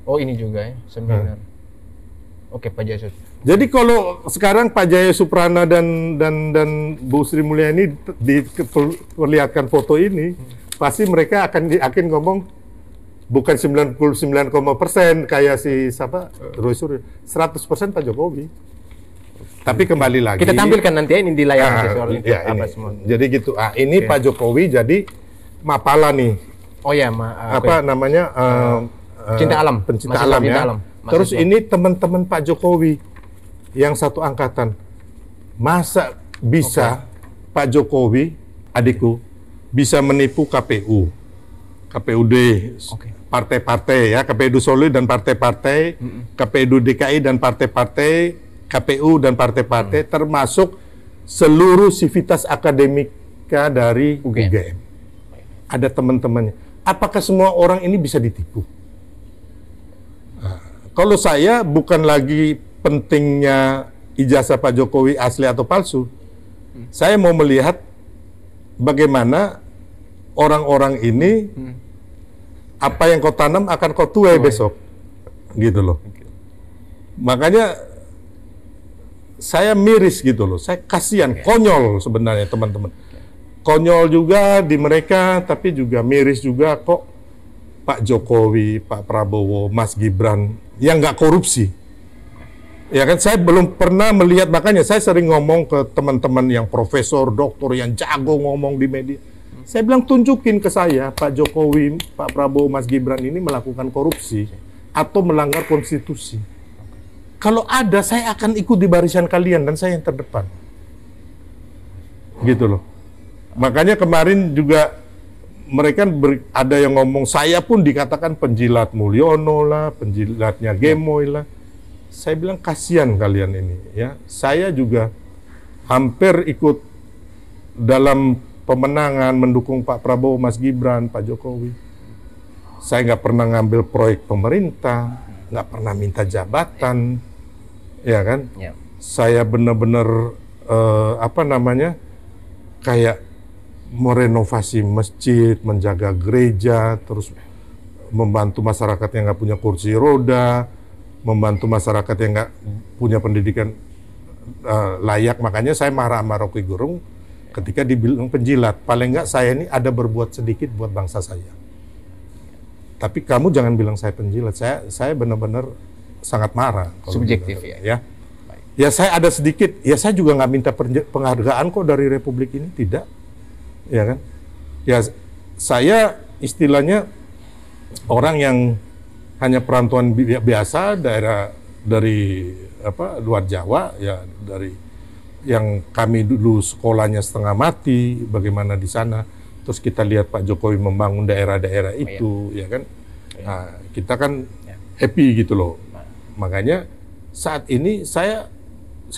S1: Oh, ini juga ya, seminar. Oke, Pak Jasus.
S2: Jadi kalau sekarang Pak Jaya Suprana dan Bu Sri Mulyani diperlihatkan foto ini, pasti mereka akan ngomong bukan 99% kayak si siapa Roy Suryo, 100% Pak Jokowi. Tapi kembali lagi
S1: Kita tampilkan nanti ya ini di layar nanti soal itu
S2: ya,
S1: apa
S2: ini.
S1: semua.
S2: Jadi gitu. Ini Pak Jokowi jadi mapala nih.
S1: Oh ya,
S2: Apa namanya?
S1: Cinta alam.
S2: Pencinta
S1: Mahasiswa
S2: alam
S1: cinta
S2: ya.
S1: alam.
S2: Terus
S1: Mahasiswa.
S2: ini teman-teman Pak Jokowi yang satu angkatan. Masa bisa Pak Jokowi, adikku, bisa menipu KPU, KPUD, partai-partai ya, KPU Solo dan partai-partai, KPU DKI dan partai-partai, KPU dan partai-partai, termasuk seluruh sivitas akademika dari UGM. Ada teman-temannya. Apakah semua orang ini bisa ditipu? Nah, kalau saya bukan lagi pentingnya ijazah Pak Jokowi asli atau palsu, saya mau melihat bagaimana orang-orang ini apa yang kau tanam akan kau tuai besok, gitu loh. Makanya saya miris gitu loh, saya kasihan, konyol sebenarnya teman-teman. Konyol juga di mereka, tapi juga miris juga kok Pak Jokowi, Pak Prabowo, Mas Gibran yang nggak korupsi. Ya kan, saya belum pernah melihat, makanya saya sering ngomong ke teman-teman yang profesor, doktor, yang jago ngomong di media. Saya bilang tunjukin ke saya, Pak Jokowi, Pak Prabowo, Mas Gibran ini melakukan korupsi atau melanggar konstitusi. Kalau ada, saya akan ikut di barisan kalian dan saya yang terdepan. Gitu loh. Makanya kemarin juga mereka ada yang ngomong, saya pun dikatakan penjilat Mulyono lah, penjilatnya Gemoy lah. Saya bilang kasihan kalian ini ya. Saya juga hampir ikut dalam pemenangan mendukung Pak Prabowo, Mas Gibran, Pak Jokowi. Saya nggak pernah ngambil proyek pemerintah, nggak pernah minta jabatan. Ya kan, saya benar-benar kayak merenovasi masjid, menjaga gereja, terus membantu masyarakat yang nggak punya kursi roda, membantu masyarakat yang nggak punya pendidikan layak. Makanya saya marah sama Rocky Gerung ketika dibilang penjilat. Paling nggak saya ini ada berbuat sedikit buat bangsa saya. Tapi kamu jangan bilang saya penjilat. Saya benar-benar sangat marah.
S1: Subjektif ya.
S2: Ya saya ada sedikit. Ya saya juga nggak minta penghargaan kok dari Republik ini, tidak. Ya kan? Ya saya istilahnya orang yang hanya perantauan biasa dari luar Jawa, ya dari yang kami dulu sekolahnya setengah mati, bagaimana di sana. Terus kita lihat Pak Jokowi membangun daerah-daerah itu, ya kan? Nah, kita kan happy gitu loh. Makanya saat ini saya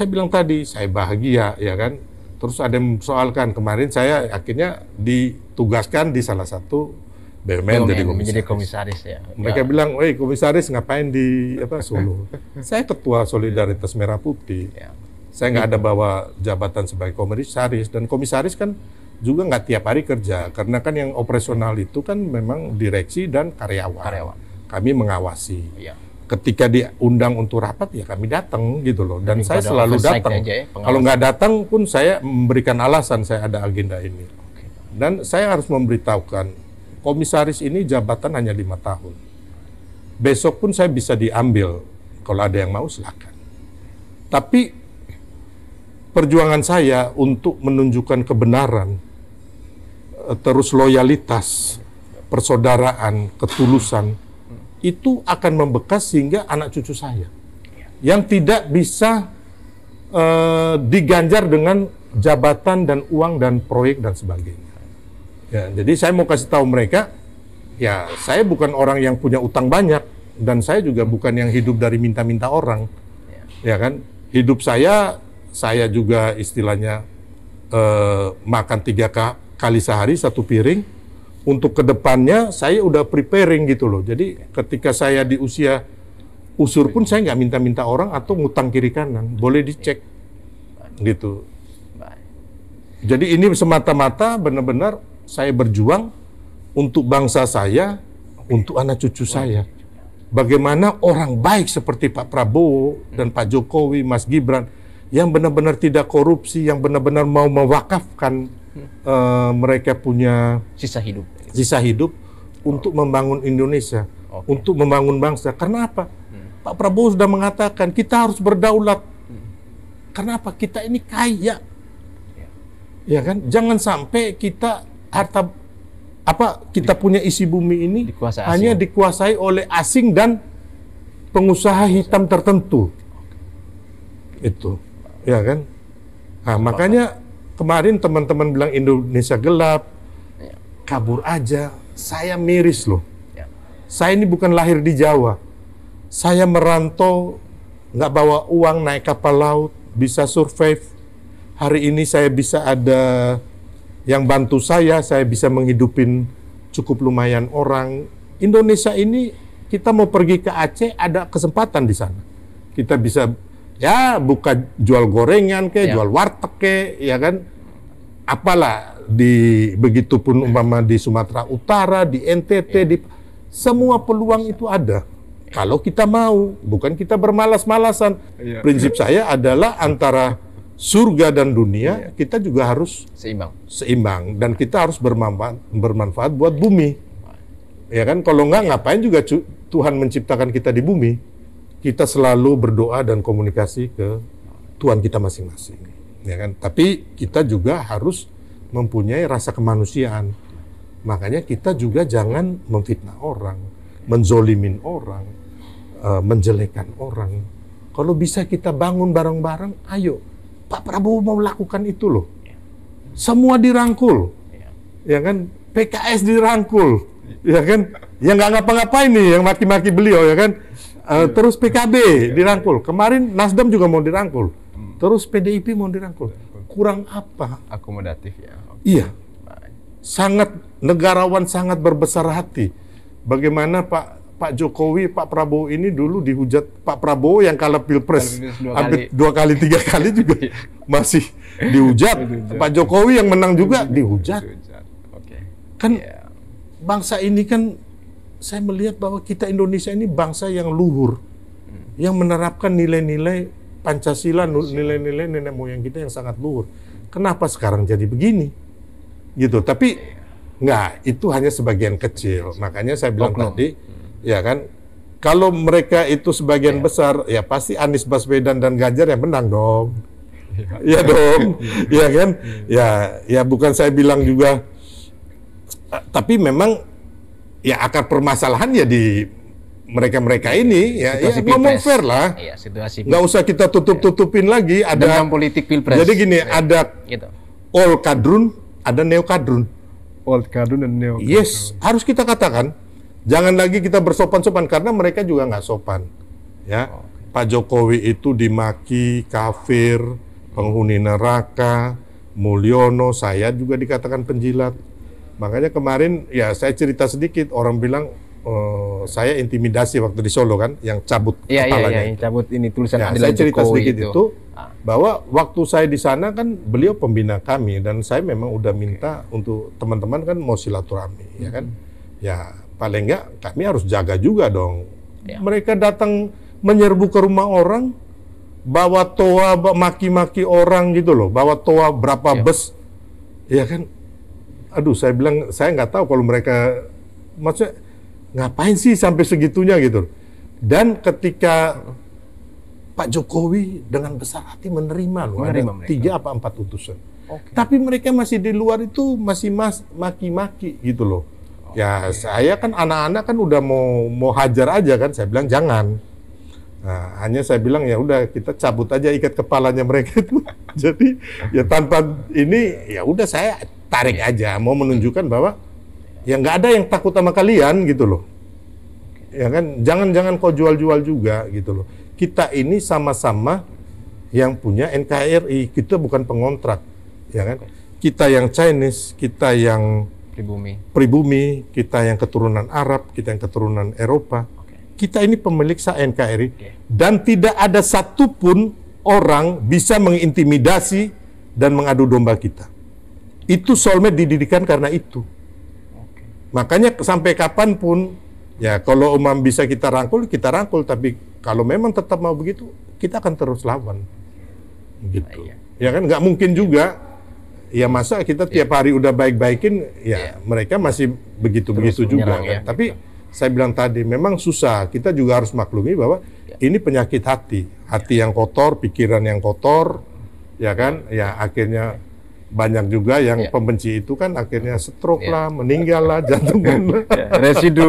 S2: bilang tadi, saya bahagia, ya kan? Terus ada yang mempersoalkan, kemarin saya akhirnya ditugaskan di salah satu BUMN
S1: menjadi komisaris ya.
S2: Mereka bilang, "Woi, komisaris ngapain di Solo?" Saya ketua Solidaritas Merah Putih. Saya nggak ada bawa jabatan sebagai komisaris, dan komisaris kan juga nggak tiap hari kerja, karena kan yang operasional itu kan memang direksi dan karyawan. Kami mengawasi. Ketika diundang untuk rapat, ya kami datang gitu loh. Dan saya selalu datang. Kalau nggak datang pun saya memberikan alasan saya ada agenda ini. Dan saya harus memberitahukan, komisaris ini jabatan hanya 5 tahun. Besok pun saya bisa diambil, kalau ada yang mau silakan. Tapi perjuangan saya untuk menunjukkan kebenaran, terus loyalitas, persaudaraan, ketulusan, itu akan membekas sehingga anak cucu saya yang tidak bisa diganjar dengan jabatan dan uang dan proyek dan sebagainya. Ya, jadi saya mau kasih tahu mereka, ya saya bukan orang yang punya utang banyak, dan saya juga bukan yang hidup dari minta-minta orang, ya kan? Hidup saya juga istilahnya makan 3 kali sehari 1 piring. Untuk kedepannya saya udah preparing gitu loh. Jadi ketika saya di usia usur pun saya nggak minta-minta orang atau ngutang kiri kanan, boleh dicek gitu. Jadi ini semata-mata benar-benar saya berjuang untuk bangsa saya, untuk anak cucu saya. Bagaimana orang baik seperti Pak Prabowo dan Pak Jokowi, Mas Gibran, yang benar-benar tidak korupsi, yang benar-benar mau mewakafkan mereka punya sisa hidup untuk membangun Indonesia, untuk membangun bangsa. Karena apa? Pak Prabowo sudah mengatakan kita harus berdaulat. Karena apa? Kita ini kaya, ya kan? Jangan sampai kita kita punya isi bumi ini hanya dikuasai oleh asing dan pengusaha hitam tertentu. Itu, ya kan? Nah, makanya kemarin teman-teman bilang Indonesia gelap, kabur aja. Saya miris loh. Saya ini bukan lahir di Jawa. Saya merantau, nggak bawa uang, naik kapal laut, bisa survive. Hari ini saya bisa ada yang bantu saya bisa menghidupin cukup lumayan orang. Indonesia ini, kita mau pergi ke Aceh, ada kesempatan di sana. Kita bisa ya buka jual gorengan jual warteg ya kan, apalah begitupun umpama di Sumatera Utara, di NTT, di semua peluang itu ada kalau kita mau, bukan kita bermalas-malasan. Prinsip saya adalah antara surga dan dunia kita juga harus seimbang dan kita harus bermanfaat buat bumi, ya kan. Kalau enggak, ngapain juga Tuhan menciptakan kita di bumi. Kita selalu berdoa dan komunikasi ke Tuhan kita masing-masing, ya kan. Tapi kita juga harus mempunyai rasa kemanusiaan. Makanya kita juga jangan memfitnah orang, menzolimin orang, menjelekan orang. Kalau bisa kita bangun bareng-bareng, ayo. Pak Prabowo mau lakukan itu loh. Semua dirangkul, ya kan. PKS dirangkul, ya kan. Yang nggak ngapa-ngapain nih, yang maki-maki beliau, ya kan. Terus PKB dirangkul. Kemarin Nasdem juga mau dirangkul. Terus PDIP mau dirangkul. Kurang apa?
S1: Akomodatif ya.
S2: Iya. Sangat negarawan, sangat berbesar hati. Bagaimana Pak Jokowi, Pak Prabowo ini dulu dihujat. Pak Prabowo yang kalah Pilpres hampir 2 kali 3 kali juga masih dihujat. Pak Jokowi yang menang juga dihujat. Kan bangsa ini kan, saya melihat bahwa kita Indonesia ini bangsa yang luhur, yang menerapkan nilai-nilai Pancasila, nilai-nilai nenek moyang kita yang sangat luhur. Kenapa sekarang jadi begini? Gitu. Tapi Nggak, itu hanya sebagian kecil. Makanya saya bilang
S1: Oknum.
S2: tadi, ya kan, kalau mereka itu sebagian besar, ya pasti Anies Baswedan dan Ganjar yang menang dong. Ya dong, ya kan? Ya bukan saya bilang juga, tapi memang ya akar permasalahan ya di mereka-mereka ini, ya ngomong fair lah.
S1: Iya, situasi.
S2: Nggak usah kita tutup-tutupin lagi. Ada
S1: Dendam politik pilpres.
S2: Jadi gini, ada
S1: Gitu.
S2: old kadrun, ada neo kadrun.
S1: Old kadrun dan neo.
S2: Yes, harus kita katakan. Jangan lagi kita bersopan-sopan karena mereka juga nggak sopan. Ya, Pak Jokowi itu dimaki kafir, penghuni neraka, Mulyono, saya juga dikatakan penjilat. Makanya kemarin ya saya cerita sedikit, orang bilang saya intimidasi waktu di Solo kan, yang cabut kepalanya.
S1: Iya, cabut ini tulisan
S2: Ya,
S1: Adalah
S2: saya cerita
S1: Jokowi
S2: sedikit itu bahwa waktu saya di sana kan beliau pembina kami dan saya memang udah minta untuk teman-teman kan mau silaturahmi, ya kan? Ya paling enggak kami harus jaga juga dong.
S1: Ya.
S2: Mereka datang menyerbu ke rumah orang, bawa toa, maki-maki orang gitu loh, bawa toa berapa bus, ya kan? Aduh, saya bilang saya nggak tahu kalau mereka maksudnya ngapain sih sampai segitunya gitu. Dan ketika Pak Jokowi dengan besar hati menerima loh, ada 3 apa 4 utusan. Tapi mereka masih di luar itu masih maki-maki gitu loh. Ya saya kan anak-anak kan udah mau hajar aja kan, saya bilang jangan. Nah, hanya saya bilang ya udah kita cabut aja ikat kepalanya mereka itu. Jadi ya tanpa ini ya udah saya tarik aja, mau menunjukkan bahwa ya nggak ada yang takut sama kalian gitu loh. Ya kan, jangan kau jual-jual juga gitu loh. Kita ini sama-sama yang punya NKRI, kita bukan pengontrak, ya kan? Kita yang Chinese, kita yang pribumi, kita yang keturunan Arab, kita yang keturunan Eropa. Kita ini pemilik sah NKRI dan tidak ada satupun orang bisa mengintimidasi dan mengadu domba kita. Itu soulmate dididikan karena itu. Makanya sampai kapanpun, ya kalau Umam bisa kita rangkul, tapi kalau memang tetap mau begitu, kita akan terus lawan. Gitu. Ya kan nggak mungkin juga, ya masa kita tiap hari udah baik-baikin, ya mereka masih begitu-begitu juga. Kan? Tapi saya bilang tadi, memang susah, kita juga harus maklumi bahwa ini penyakit hati yang kotor, pikiran yang kotor, ya kan, ya akhirnya banyak juga yang pembenci itu kan akhirnya stroke lah, meninggal lah, jantungan lah.
S1: Residu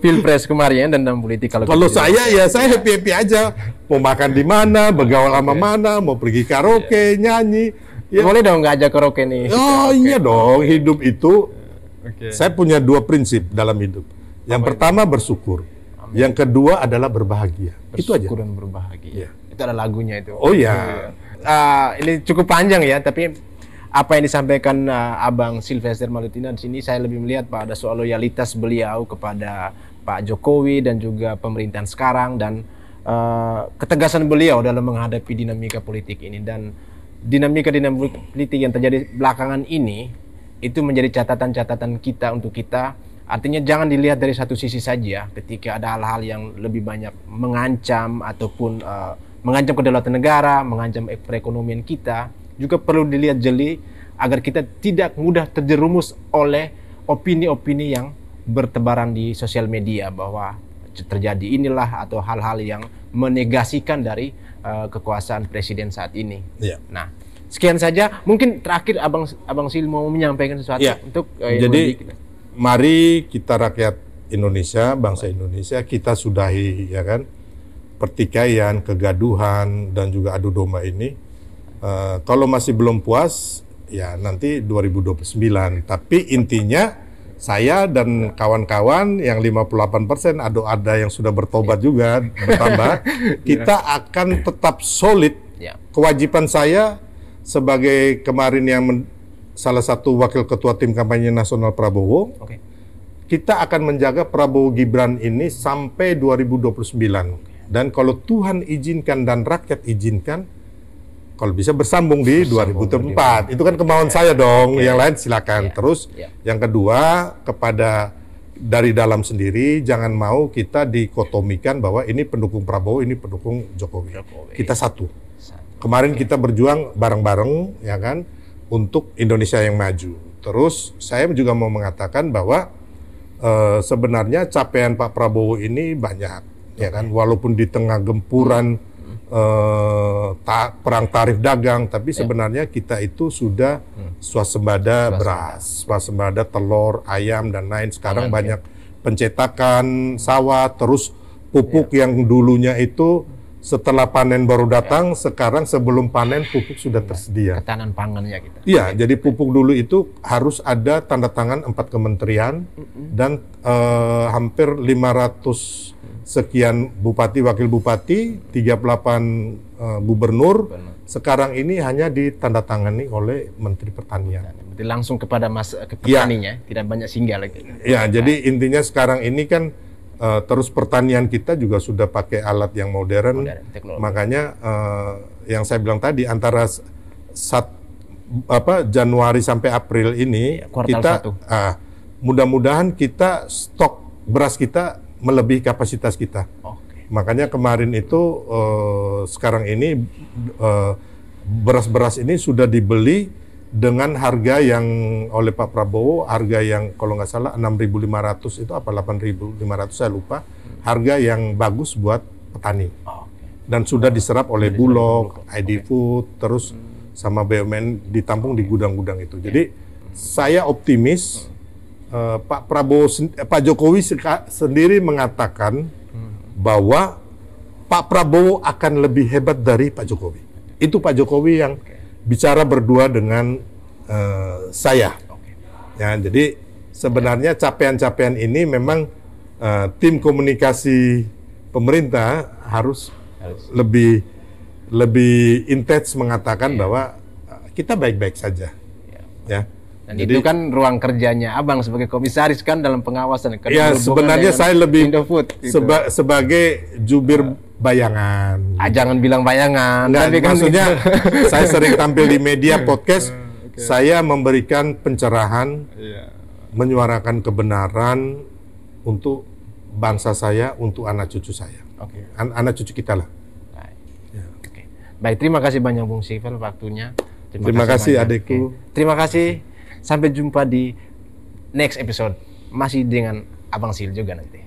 S1: pilpres kemarin dendam politik.
S2: Kalau saya ya saya happy aja, mau makan di mana, bergaul sama mana, mau pergi karaoke, nyanyi. Ya.
S1: Boleh dong nggak ajak karaoke nih?
S2: Oh iya dong, hidup itu saya punya 2 prinsip dalam hidup. Yang pertama bersyukur, yang kedua adalah berbahagia. Itu aja.
S1: Bersyukur dan berbahagia. Itu ada lagunya itu.
S2: Oh ya.
S1: Ini cukup panjang ya, tapi apa yang disampaikan Abang Sylvester Malutina di sini saya lebih melihat pada soal loyalitas beliau kepada Pak Jokowi dan juga pemerintahan sekarang dan ketegasan beliau dalam menghadapi dinamika politik ini, dan dinamika politik yang terjadi belakangan ini itu menjadi catatan-catatan kita untuk kita. Artinya jangan dilihat dari satu sisi saja ketika ada hal-hal yang lebih banyak mengancam ataupun mengancam kedaulatan negara, mengancam perekonomian kita. Juga perlu dilihat jeli agar kita tidak mudah terjerumus oleh opini-opini yang bertebaran di sosial media bahwa terjadi inilah atau hal-hal yang menegasikan dari kekuasaan presiden saat ini. Nah, sekian saja. Mungkin terakhir Abang Sil mau menyampaikan sesuatu untuk
S2: jadi mari kita rakyat Indonesia, bangsa Indonesia, kita sudahi ya kan pertikaian, kegaduhan dan juga adu domba ini. Kalau masih belum puas, ya nanti 2029. Tapi intinya saya dan kawan-kawan yang 58% ada yang sudah bertobat juga bertambah. Kita akan tetap solid. Kewajiban saya sebagai kemarin yang salah satu wakil ketua tim kampanye nasional Prabowo, kita akan menjaga Prabowo Gibran ini sampai 2029. Dan kalau Tuhan izinkan dan rakyat izinkan, kalau bisa bersambung di 2024. Itu kan kemauan saya dong. Yang lain silakan. Terus yang kedua, kepada dari dalam sendiri jangan mau kita dikotomikan bahwa ini pendukung Prabowo, ini pendukung Jokowi. Kita satu. Kemarin kita berjuang bareng-bareng ya kan untuk Indonesia yang maju. Terus saya juga mau mengatakan bahwa sebenarnya capaian Pak Prabowo ini banyak, ya kan, walaupun di tengah gempuran perang tarif dagang, tapi sebenarnya kita itu sudah swasembada beras, swasembada telur, ayam dan lain. Sekarang banyak pencetakan sawah, terus pupuk yang dulunya itu setelah panen baru datang, sekarang sebelum panen pupuk sudah tersedia.
S1: Ketahanan pangannya kita.
S2: Iya, jadi pupuk dulu itu harus ada tanda tangan 4 kementerian dan hampir 500 sekian bupati, wakil bupati, 38 gubernur. Sekarang ini hanya ditandatangani oleh Menteri Pertanian.
S1: Berarti langsung kepada ke petaninya, tidak banyak singgah lagi.
S2: Ya, jadi intinya sekarang ini kan terus pertanian kita juga sudah pakai alat yang modern. Makanya yang saya bilang tadi antara Januari sampai April ini kita mudah-mudahan kita stok beras kita melebihi kapasitas kita. Makanya kemarin itu sekarang ini beras-beras ini sudah dibeli dengan harga yang oleh Pak Prabowo, harga yang kalau nggak salah 6.500 itu apa 8.500 saya lupa, harga yang bagus buat petani. Dan sudah diserap oleh Bulog, ID Food, terus sama BUMN ditampung di gudang-gudang itu. Jadi saya optimis Pak Jokowi sendiri mengatakan bahwa Pak Prabowo akan lebih hebat dari Pak Jokowi. Itu Pak Jokowi yang bicara berdua dengan saya. Ya, jadi sebenarnya capaian-capaian ini memang tim komunikasi pemerintah harus lebih intens mengatakan bahwa kita baik-baik saja. Ya.
S1: Dan jadi, itu kan ruang kerjanya Abang sebagai komisaris kan dalam pengawasan.
S2: Ya, sebenarnya saya lebih
S1: gitu.
S2: Sebagai jubir bayangan.
S1: Jangan bilang bayangan.
S2: Tapi maksudnya saya sering tampil di media podcast, saya memberikan pencerahan, menyuarakan kebenaran untuk bangsa saya, untuk anak cucu saya. Anak cucu kita lah.
S1: Baik, terima kasih banyak Bung Sifel waktunya.
S2: Terima kasih adikku.
S1: Terima kasih. Sampai jumpa di next episode. Masih dengan Abang Sil juga nanti.